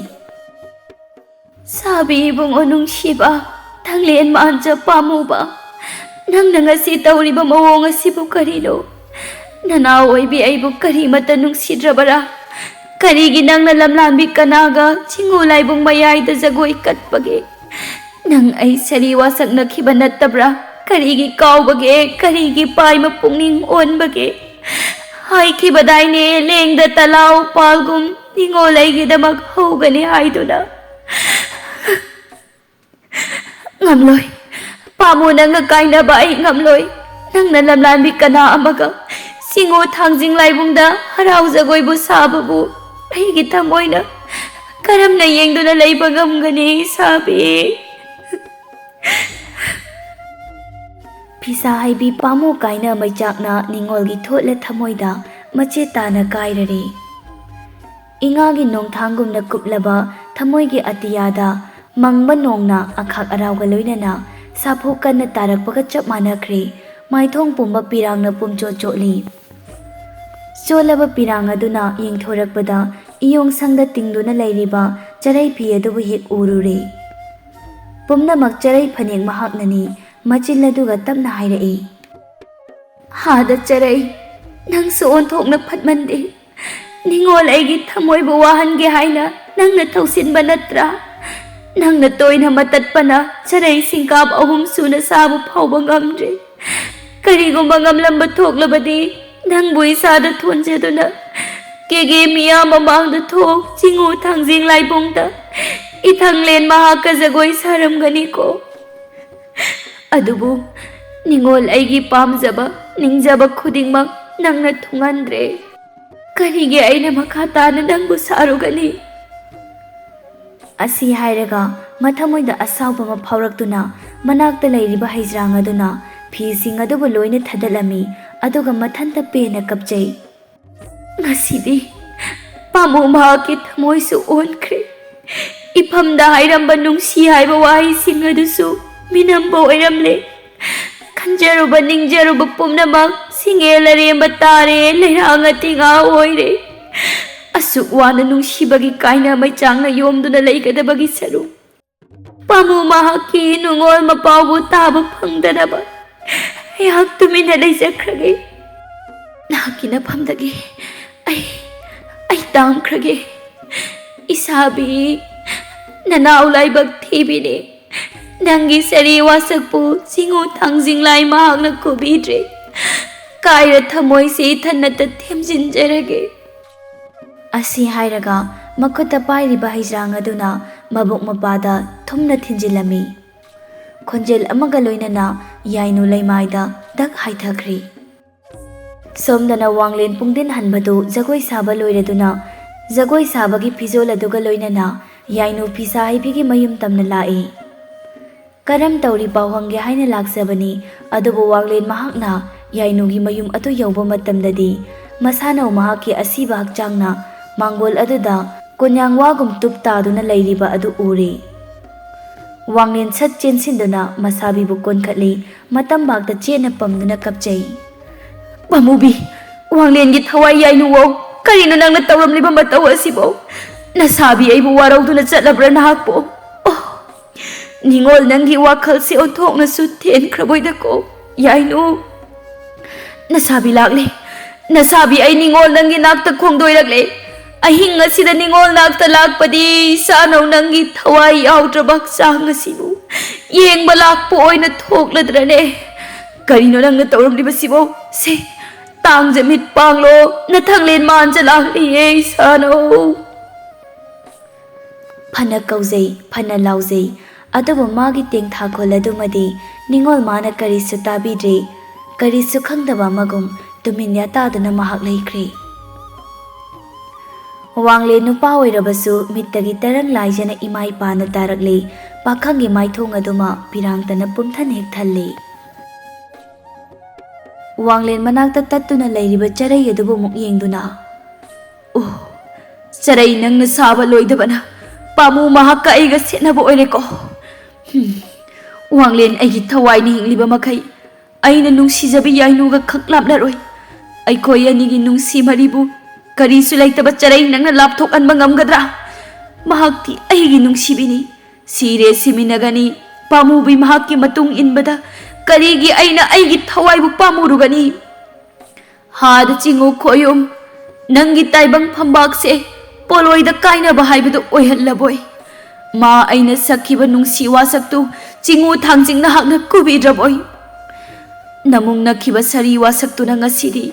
ꯁꯥꯕꯤ ꯏꯕꯨꯡꯉꯣ ꯅꯨꯡꯁꯤꯕ, ꯊꯪꯂꯦꯟ ꯃꯥꯟꯖ ꯄꯥꯝꯃꯨꯕ, ꯅꯪꯅ ꯉꯁꯤ ꯇꯧꯔꯤꯕ ꯃꯑꯣꯡ ꯑꯁꯤꯕꯨ ꯀꯔꯤꯅꯣ? ꯅꯅꯥꯎ ꯑꯣꯏꯕꯤ ꯑꯩꯕꯨ ꯀꯔꯤꯃꯠꯇ ꯅꯨꯡꯁꯤꯗ꯭ꯔꯕꯔꯥ? ꯀꯔꯤꯒꯤ ꯅꯪꯅ ꯂꯝꯂꯥꯟꯕꯤ ꯀꯅꯥꯒ ꯆꯤꯡꯉꯨ ꯂꯥꯏꯕꯨꯡ ꯃꯌꯥꯏꯗ ꯖꯒꯣꯏ ꯀꯠꯄꯒꯦ? ꯅꯪ ꯑꯩ ꯁꯔꯤ ꯋꯥꯁꯛꯅꯈꯤꯕ ꯅꯠꯇꯕ꯭ꯔꯥ? ꯀꯔꯤꯒꯤ ꯀꯥꯎꯕꯒꯦ? ꯀꯔꯤꯒꯤ ꯄꯥꯏꯃ ꯄꯨꯛꯅꯤꯡ ꯑꯣꯟꯕꯒꯦ? ꯍꯥꯏꯈꯤꯕꯗꯥꯏꯅꯦ ꯂꯦꯡꯗ ꯇꯂꯥꯎ ꯄꯥꯜꯒꯨꯝ ꯅꯤꯡꯉꯣꯜ ꯑꯩꯒꯤꯗꯃꯛ ꯍꯧꯒꯅꯤ ꯍꯥꯏꯗꯨꯅ꯫ ꯉꯝꯂꯣꯏ, ꯄꯥꯝꯃꯨ ꯅꯪꯒ ꯀꯥꯏꯅꯕ ꯑꯩ ꯉꯝꯂꯣꯏ꯫ ꯅꯪꯅ ꯂꯝꯂꯥꯟꯕꯤ ꯀꯅꯥ ꯑꯃꯒ ꯆꯤꯡꯉꯨ ꯊꯥꯡꯖꯤꯡ ꯂꯥꯏꯕꯨꯡꯗ ꯍꯔꯥꯎ ꯖꯒꯣꯏꯕꯨ ꯁꯥꯕꯕꯨ ꯑꯩꯒꯤ ꯊꯃꯣꯏꯅ ꯀꯔꯝꯅ ꯌꯦꯡꯗꯨꯅ ꯂꯩꯕ ꯉꯝꯒꯅꯤ ꯁꯥꯕꯤ? ꯐꯤꯁꯥ ꯍꯩꯕꯤ ꯄꯥꯝꯃꯨ ꯀꯥꯏꯅ ꯃꯩꯆꯥꯛꯅ ꯅꯤꯡꯉꯣꯜꯒꯤ ꯊꯣꯠꯂ ꯊꯃꯣꯏꯗ ꯃꯆꯦꯠ ꯇꯥꯅ ꯀꯥꯏꯔꯔꯦ꯫ ꯏꯉꯥꯒꯤ ꯅꯣꯡꯊꯥꯡꯒꯨꯝꯅ ꯀꯨꯞꯂꯕ ꯊꯃꯣꯏꯒꯤ ꯑꯇꯤꯌꯥꯗ ꯃꯪꯕ ꯅꯣꯡꯅ ꯑꯈꯥꯛ ꯑꯔꯥꯎꯒ ꯂꯣꯏꯅꯅ ꯁꯥꯐꯨ ꯀꯟꯅ ꯇꯥꯔꯛꯄꯒ ꯆꯞ ꯃꯥꯟꯅꯈ꯭ꯔꯦ꯫ ꯃꯥꯏꯊꯣꯡ ꯄꯨꯝꯕ ꯄꯤꯔꯥꯡꯅ ꯄꯨꯝꯆꯣꯠ ꯆꯣꯠꯂꯤ꯫ ꯆꯣꯠꯂꯕ ꯄꯤꯔꯥꯡ ꯑꯗꯨꯅ ꯌꯦꯡꯊꯣꯔꯛꯄꯗ ꯏꯌꯣꯡꯁꯪꯗ ꯇꯤꯡꯗꯨꯅ ꯂꯩꯔꯤꯕ ꯆꯔꯩ ꯐꯤ ꯑꯗꯨꯕꯨ ꯍꯦꯛ ꯎꯔꯨꯔꯦ꯫ ꯄꯨꯝꯅꯃꯛ ꯆꯔꯩ ꯐꯅꯦꯛ ꯃꯍꯥꯛꯅꯅꯤ꯫ ꯃꯆꯤꯜ ꯑꯗꯨꯒ ꯇꯞꯅ ꯍꯥꯏꯔꯛꯏ, ꯍꯥꯗ ꯆꯔꯩ, ꯅꯪꯁꯨ ꯑꯣꯟꯊꯣꯛꯅ ꯐꯠꯃꯟꯗꯦ꯫ ꯅꯤꯡꯉꯣꯜ ꯑꯩꯒꯤ ꯊꯃꯣꯏꯕꯨ ꯋꯥꯍꯟꯒꯦ ꯍꯥꯏꯅ ꯅꯪꯅ ꯊꯧꯁꯤꯟꯕ ꯅꯠꯇ꯭ꯔꯥ? ꯅꯪꯅ ꯇꯣꯏꯅ ꯃꯇꯠꯄꯅ ꯆꯔꯩ ꯁꯤꯡꯀꯥꯞ 3 ꯁꯨꯅ ꯁꯥꯕ ꯐꯥꯎꯕ ꯉꯝꯗ꯭ꯔꯦ꯫ ꯀꯔꯤꯒꯨꯝꯕ ꯉꯝꯂꯝꯕ ꯊꯣꯛꯂꯕꯗꯤ ꯅꯪꯕꯨ ꯏꯁꯥꯗ ꯊꯣꯟꯖꯗꯨꯅ ꯀꯦꯒꯦ ꯃꯤꯌꯥꯝ ꯃꯃꯥꯡꯗ ꯊꯣꯛ ꯆꯤꯡꯉꯨ ꯊꯥꯡꯖꯤꯡ ꯂꯥꯏꯕꯨꯡꯗ ꯏꯊꯪꯂꯦꯟ ꯃꯍꯥꯛꯀ ꯖꯒꯣꯏ ꯁꯥꯔꯝꯒꯅꯤꯀꯣ꯫ ꯑꯗꯨꯕꯨ ꯅꯤꯡꯉꯣꯜ ꯑꯩꯒꯤ ꯄꯥꯝꯖꯕ ꯅꯤꯡꯖꯕ ꯈꯨꯗꯤꯡꯃꯛ ꯅꯪꯅ ꯊꯨꯡꯍꯟꯗ꯭ꯔꯦ꯫ ꯀꯔꯤꯒꯤ ꯑꯩꯅ ꯃꯈꯥ ꯇꯥꯅ ꯅꯪꯕꯨ ꯁꯥꯔꯨꯒꯅꯤ? ꯑꯁꯤ ꯍꯥꯏꯔꯒ ꯃꯊꯃꯣꯏꯗ ꯑꯁꯥꯎꯕ ꯑꯃ ꯐꯥꯎꯔꯛꯇꯨꯅ ꯃꯅꯥꯛꯇ ꯂꯩꯔꯤꯕ ꯍꯩꯖ꯭ꯔꯥꯡ ꯑꯗꯨꯅ ꯐꯤꯁꯤꯡ ꯑꯗꯨꯕꯨ ꯂꯣꯏꯅ ꯊꯗꯠꯂꯝꯃꯤ꯫ ꯑꯗꯨꯒ ꯃꯊꯟꯇ ꯄꯦꯟꯅ ꯀꯞꯆꯩ꯫ ꯉꯁꯤꯗꯤ ꯄꯥꯝꯃꯨ ꯃꯍꯥꯛꯀꯤ ꯊꯃꯣꯏꯁꯨ ꯑꯣꯟꯈ꯭ꯔꯦ꯫ ꯏꯐꯝꯗ ꯍꯥꯏꯔꯝꯕ ꯅꯨꯡꯁꯤ ꯍꯥꯏꯕ ꯋꯥꯍꯩꯁꯤꯡ ꯑꯗꯨꯁꯨ ꯃꯤꯅꯝꯕ ꯑꯣꯏꯔꯝꯂꯦ꯫ ꯈꯟꯖꯔꯨꯕ ꯅꯤꯡꯖꯔꯨꯕ ꯄꯨꯝꯅꯃꯛ ꯁꯤꯡꯒꯦꯜ ꯑꯔꯦꯝꯕ ꯇꯥꯔꯦ, ꯂꯩꯔꯥꯡ ꯑꯇꯤꯡꯉꯥ ꯑꯣꯏꯔꯦ꯫ ꯑꯁꯨꯛ ꯋꯥꯅ ꯅꯨꯡꯁꯤꯕꯒꯤ ꯀꯥꯏꯅ ꯃꯩꯆꯥꯛꯅ ꯌꯣꯝꯗꯨꯅ ꯂꯩꯒꯗꯕꯒꯤ ꯁꯔꯨꯛ ꯄꯥꯝꯃꯨ ꯃꯍꯥꯛꯀꯤ ꯅꯨꯡꯉꯣꯜ ꯃꯄꯥꯎꯕꯨ ꯇꯥꯕ ꯐꯪꯗꯅꯕ ꯑꯩꯍꯥꯛ ꯇꯨꯃꯤꯟꯅ ꯂꯩꯖꯈ꯭ꯔꯒꯦ꯫ ꯅꯍꯥꯛꯀꯤ ꯅꯐꯝꯗꯒꯤ ꯑꯩ ꯇꯥꯝꯈ꯭ꯔꯒꯦ꯫ ꯏꯁꯥꯕꯤ, ꯅꯅꯥꯎ ꯂꯥꯏꯕꯛ ꯊꯤꯕꯤꯅꯤ꯫ ꯅꯪꯒꯤ ꯁꯔꯤ ꯋꯥꯁꯛꯄꯨ ꯆꯤꯡꯉꯨ ꯊꯥꯡꯖꯤꯡ ꯂꯥꯏ ꯃꯍꯥꯛꯅ ꯈꯨꯕꯤꯗ꯭ꯔꯦ꯫ ꯀꯥꯏꯔ ꯊꯃꯣꯏꯁꯤ ꯏꯊꯟꯅꯇ ꯊꯦꯝꯖꯤꯟꯖꯔꯒꯦ꯫ ꯑꯁꯤ ꯍꯥꯏꯔꯒ ꯃꯈꯨꯠꯇ ꯄꯥꯏꯔꯤꯕ ꯍꯩꯖ꯭ꯔꯥꯡ ꯑꯗꯨꯅ ꯃꯕꯨꯛ ꯃꯄꯥꯗ ꯊꯨꯝꯅ ꯊꯤꯟꯖꯤꯜꯂꯝꯃꯤ꯫ ꯈꯣꯟꯖꯦꯜ ꯑꯃꯒ ꯂꯣꯏꯅꯅ ꯌꯥꯏꯅꯨ ꯂꯩꯃꯥꯏꯗ ꯗꯛ ꯍꯥꯏꯊꯈ꯭ꯔꯤ꯫ ꯁꯣꯝꯗꯅ ꯋꯥꯡꯂꯦꯟ ꯄꯨꯡꯗꯤꯟ ꯍꯟꯕꯗꯨ ꯖꯒꯣꯏ ꯁꯥꯕ ꯂꯣꯏꯔꯗꯨꯅ ꯖꯒꯣꯏ ꯁꯥꯕꯒꯤ ꯐꯤꯖꯣꯜ ꯑꯗꯨꯒ ꯂꯣꯏꯅꯅ ꯌꯥꯏꯅꯨ ꯐꯤꯁꯥ ꯍꯩꯕꯤꯒꯤ ꯃꯌꯨꯝ ꯇꯝꯅ ꯂꯥꯛꯏ꯫ ꯀꯔꯝ ꯇꯧꯔꯤ ꯄꯥꯎ ꯍꯪꯒꯦ ꯍꯥꯏꯅ ꯂꯥꯛꯆꯕꯅꯤ꯫ ꯑꯗꯨꯕꯨ ꯋꯥꯡꯂꯦꯟ ꯃꯍꯥꯛꯅ ꯌꯥꯏꯅꯨꯒꯤ ꯃꯌꯨꯝ ꯑꯗꯨ ꯌꯧꯕ ꯃꯇꯝꯗꯗꯤ ꯃꯁꯥꯅꯧ ꯃꯍꯥꯛꯀꯤ ꯑꯁꯤꯕ ꯍꯛꯆꯥꯡꯅ ꯃꯥꯡꯒꯣꯜ ꯑꯗꯨꯗ ꯀꯣꯟꯌꯥꯡ ꯋꯥꯒꯨꯝ ꯇꯨꯞ ꯇꯥꯗꯨꯅ ꯂꯩꯔꯤꯕ ꯑꯗꯨ ꯎꯔꯦ꯫ ꯋꯥꯡꯂꯦꯟ ꯁꯠ ꯆꯦꯟꯁꯤꯟꯗꯨꯅ ꯃꯁꯥꯕꯤꯕꯨ ꯀꯣꯟꯈꯠꯂꯤ꯫ ꯃꯇꯝꯕꯥꯛꯇ ꯆꯦꯠꯅ ꯄꯝꯗꯨꯅ ꯀꯞꯆꯩ꯫ ꯄꯥꯝꯃꯨꯕꯤ, ꯋꯥꯡꯂꯦꯟꯒꯤ ꯊꯋꯥꯏ ꯌꯥꯏꯅꯨꯋꯣ, ꯀꯔꯤꯅꯣ ꯅꯪꯅ ꯇꯧꯔꯝꯂꯤꯕ ꯃꯇꯧ ꯑꯁꯤꯕꯣ? ꯅꯁꯥꯕꯤ ꯑꯩꯕꯨ ꯋꯥꯔꯧꯗꯨꯅ ꯆꯠꯂꯕ꯭ꯔꯥ ꯅꯍꯥꯛꯄꯣ? ꯅꯤꯡꯉꯣꯜ ꯅꯪꯒꯤ ꯋꯥꯈꯜꯁꯦ ꯑꯣꯟꯊꯣꯛꯅꯁꯨ ꯊꯦꯟꯈ꯭ꯔꯕꯣꯏꯗꯀꯣ ꯌꯥꯏꯅꯨ꯫ ꯅꯁꯥꯕꯤ ꯂꯥꯛꯂꯦ, ꯅꯁꯥꯕꯤ ꯑꯩ ꯅꯤꯡꯉꯣꯜ ꯅꯪꯒꯤ ꯅꯥꯛꯇ ꯈꯣꯡꯗꯣꯏꯔꯛꯂꯦ꯫ ꯑꯍꯤꯡ ꯑꯁꯤꯗ ꯅꯤꯡꯉꯣꯜ ꯅꯥꯛꯇ ꯂꯥꯛꯄꯗꯤ ꯏꯁꯥꯅꯧ ꯅꯪꯒꯤ ꯊꯋꯥꯏ ꯌꯥꯎꯗ꯭ꯔꯕ ꯍꯛꯆꯥꯡ ꯑꯁꯤꯕꯨ ꯌꯦꯡꯕ ꯂꯥꯛꯄ ꯑꯣꯏꯅ ꯊꯣꯛꯂꯗ꯭ꯔꯅꯦ? ꯀꯔꯤꯅꯣ ꯅꯪꯅ ꯇꯧꯔꯝꯂꯤꯕꯁꯤꯕꯣ? ꯁꯦ, ꯇꯥꯡꯖ ꯃꯤꯠ ꯄꯥꯡꯂꯣ, ꯅꯊꯪꯂꯦꯟ ꯃꯥꯟꯖ ꯂꯥꯛꯂꯤꯌꯦ ꯏꯁꯥꯅꯧ꯫ ꯐꯅ ꯀꯧꯖꯩ, ꯐꯅ ꯂꯥꯎꯖꯩ, ꯑꯗꯨꯕꯨ ꯃꯥꯒꯤ ꯇꯦꯡꯊꯥꯈꯣꯜ ꯑꯗꯨꯃꯗꯤ ꯅꯤꯡꯉꯣꯜ ꯃꯥꯅ ꯀꯔꯤꯁꯨ ꯇꯥꯕꯤꯗ꯭ꯔꯦ꯫ ꯀꯔꯤꯁꯨ ꯈꯪꯗꯕ ꯑꯃꯒꯨꯝ ꯇꯨꯃꯤꯟꯅ ꯇꯥꯗꯨꯅ ꯃꯍꯥꯛ ꯂꯩꯈ꯭ꯔꯦ꯫ ꯋꯥꯡꯂꯦꯟ ꯅꯨꯄꯥ ꯑꯣꯏꯔꯕꯁꯨ ꯃꯤꯠꯇꯒꯤ ꯇꯔꯪ ꯂꯥꯏꯖꯅ ꯏꯃꯥꯏ ꯄꯥꯅ ꯇꯥꯔꯛꯂꯤ꯫ ꯄꯥꯈꯪꯒꯤ ꯃꯥꯏꯊꯣꯡ ꯑꯗꯨꯃ ꯄꯤꯔꯥꯡꯇꯅ ꯄꯨꯝꯊꯟ ꯍꯦꯛ ꯊꯜꯂꯤ꯫ ꯋꯥꯡꯂꯦꯟ ꯃꯅꯥꯛꯇ ꯇꯠꯇꯨꯅ ꯂꯩꯔꯤꯕ ꯆꯔꯩ ꯑꯗꯨꯕꯨ ꯑꯃꯨꯛ ꯌꯦꯡꯗꯨꯅ ꯆꯔꯩ ꯅꯪꯅ ꯁꯥꯕ ꯂꯣꯏꯗꯕꯅ ꯄꯥꯃꯨ ꯃꯍꯥꯛꯀ ꯑꯩꯒ ꯁꯦꯠꯅꯕ ꯑꯣꯏꯔꯦꯀꯣ. ꯋꯥꯡꯂꯦꯟ ꯑꯩꯒꯤ ꯊꯋꯥꯏꯅ ꯍꯤꯡꯂꯤꯕ ꯃꯈꯩ ꯑꯩꯅ ꯅꯨꯡꯁꯤꯖꯕ ꯌꯥꯏꯅꯨꯒ ꯈꯛ ꯂꯥꯞꯅꯔꯣꯏ. ꯑꯩꯈꯣꯏ ꯑꯅꯤꯒꯤ ꯅꯨꯡꯁꯤ ꯃꯔꯤꯕꯨ ꯀꯔꯤꯁꯨ ꯂꯩꯇꯕ ꯆꯔꯩ ꯅꯪꯅ ꯂꯥꯞꯊꯣꯛꯍꯟꯕ ꯉꯝꯒꯗ꯭ꯔꯥ? ꯃꯍꯥꯛꯇꯤ ꯑꯩꯒꯤ ꯅꯨꯡꯁꯤꯕꯤꯅꯤ. ꯁꯤꯔꯦ ꯁꯤꯃꯤꯟꯅꯒꯅꯤ. ꯄꯥꯃꯨꯕꯤ ꯃꯍꯥꯛꯀꯤ ꯃꯇꯨꯡ ꯏꯟꯕꯗ ꯀꯔꯤꯒꯤ ꯑꯩꯅ ꯑꯩꯒꯤ ꯊꯋꯥꯏꯕꯨ ꯄꯥꯃꯨꯔꯨꯒꯅꯤ? ꯍꯥꯗ ꯆꯤꯡꯉꯨ ꯈꯣꯌꯨꯝ, ꯅꯪꯒꯤ ꯇꯥꯏꯕꯪ ꯐꯝꯕꯥꯛꯁꯦ ꯄꯣꯂꯣꯏꯗ ꯀꯥꯏꯅꯕ ꯍꯥꯏꯕꯗꯨ ꯑꯣꯏꯍꯜꯂꯕꯣꯏ. ꯃꯥ ꯑꯩꯅ ꯁꯛꯈꯤꯕ ꯅꯨꯡꯁꯤ ꯋꯥꯁꯛꯇꯨ ꯆꯤꯡꯉꯨ ꯊꯥꯡꯖꯤꯡ ꯅꯍꯥꯛꯅ ꯀꯨꯕꯤꯗ꯭ꯔꯕꯣꯏ. ꯅꯃꯨꯡ ꯅꯛꯈꯤꯕ ꯁꯥꯔꯤ ꯋꯥꯁꯛꯇꯨꯅ ꯉꯁꯤꯗꯤ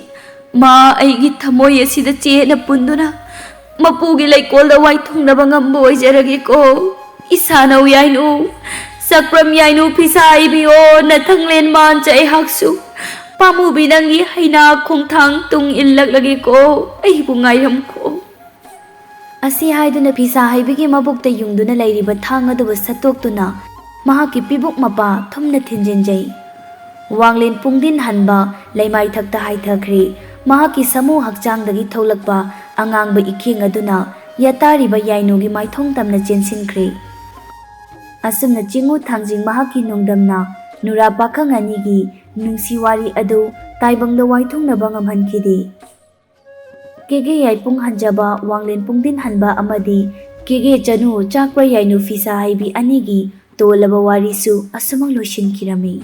ꯃꯥ ꯑꯩꯒꯤ ꯊꯃꯣꯏ ꯑꯁꯤꯗ ꯆꯦꯠꯅ ꯄꯨꯟꯗꯨꯅ ꯃꯄꯨꯒꯤ ꯂꯩꯀꯣꯜꯗ ꯋꯥꯏꯊꯨꯡꯅꯕ ꯉꯝꯕ ꯑꯣꯏꯖꯔꯒꯦꯀꯣ. ꯏꯁꯥꯅꯧ ꯌꯥꯏꯅꯨ, ꯁꯛꯄ꯭ꯔꯝ ꯌꯥꯏꯅꯨ ꯐꯤꯁꯥꯏꯕꯤꯌꯣ ꯅꯊꯪꯂꯦꯟ ꯃꯥꯟꯆ ꯑꯩꯍꯥꯛꯁꯨ ꯄꯥꯃꯨꯕꯤ ꯅꯪꯒꯤ ꯍꯩꯅꯥ ꯈꯣꯡꯊꯥꯡ ꯇꯨꯡ ꯏꯜꯂꯛꯂꯒꯦꯀꯣ. ꯑꯩꯕꯨ ꯉꯥꯏꯔꯝꯈꯣ. ꯑꯁꯤ ꯍꯥꯏꯗꯨꯅ ꯐꯤꯁꯥ ꯍꯩꯕꯤꯒꯤ ꯃꯕꯨꯛꯇ ꯌꯨꯡꯗꯨꯅ ꯂꯩꯔꯤꯕ ꯊꯥꯡ ꯑꯗꯨꯕꯨ ꯁꯠꯇꯣꯛꯇꯨꯅ ꯃꯍꯥꯛꯀꯤ ꯄꯤꯕꯨꯛ ꯃꯄꯥ ꯊꯨꯝꯅ ꯊꯤꯟꯖꯤꯟꯖꯩ. ꯋꯥꯡꯂꯦꯟ ꯄꯨꯡꯗꯤꯟ ꯍꯟꯕ ꯂꯩꯃꯥꯏꯊꯛꯇ ꯍꯥꯏꯊꯈ꯭ꯔꯦ. ꯃꯍꯥꯛꯀꯤ ꯁꯥꯃꯨ ꯍꯛꯆꯥꯡꯗꯒꯤ ꯊꯣꯛꯂꯛꯄ ꯑꯉꯥꯡꯕ ꯏꯈꯦꯡ ꯑꯗꯨꯅ ꯌꯥꯇꯥꯔꯤꯕ ꯌꯥꯏꯅꯨꯒꯤ ꯃꯥꯏꯊꯣꯡ ꯇꯝꯅ ꯆꯦꯟꯁꯤꯟꯈ꯭ꯔꯦ. ꯑꯁꯨꯝꯅ ꯆꯤꯡꯉꯨ ꯊꯥꯡꯖꯤꯡ ꯃꯍꯥꯛꯀꯤ ꯅꯣꯡꯗꯝꯅ ꯅꯨꯔꯥ ꯄꯥꯈꯪ ꯑꯅꯤꯒꯤ ꯅꯨꯡꯁꯤ ꯋꯥꯔꯤ ꯑꯗꯨ ꯇꯥꯏꯕꯪꯗ ꯋꯥꯏꯊꯨꯡꯅꯕ ꯉꯝꯍꯟꯈꯤꯗꯦ. ꯀꯦꯒꯦ ꯌꯥꯏꯄꯨꯡ ꯍꯟꯖꯕ ꯋꯥꯡꯂꯦꯟ ꯄꯨꯡꯗꯤꯟ ꯍꯟꯕ ꯑꯃꯗꯤ ꯀꯦꯒꯦ ꯆꯅꯨ ꯆꯥꯛꯄ꯭ꯔ ꯌꯥꯏꯅꯨ ꯐꯤꯁꯥ ꯍꯩꯕꯤ ꯑꯅꯤꯒꯤ ꯇꯣꯜꯂꯕ ꯋꯥꯔꯤꯁꯨ ꯑꯁꯨꯃꯛ ꯂꯣꯏꯁꯤꯟꯈꯤꯔꯝꯃꯤ꯫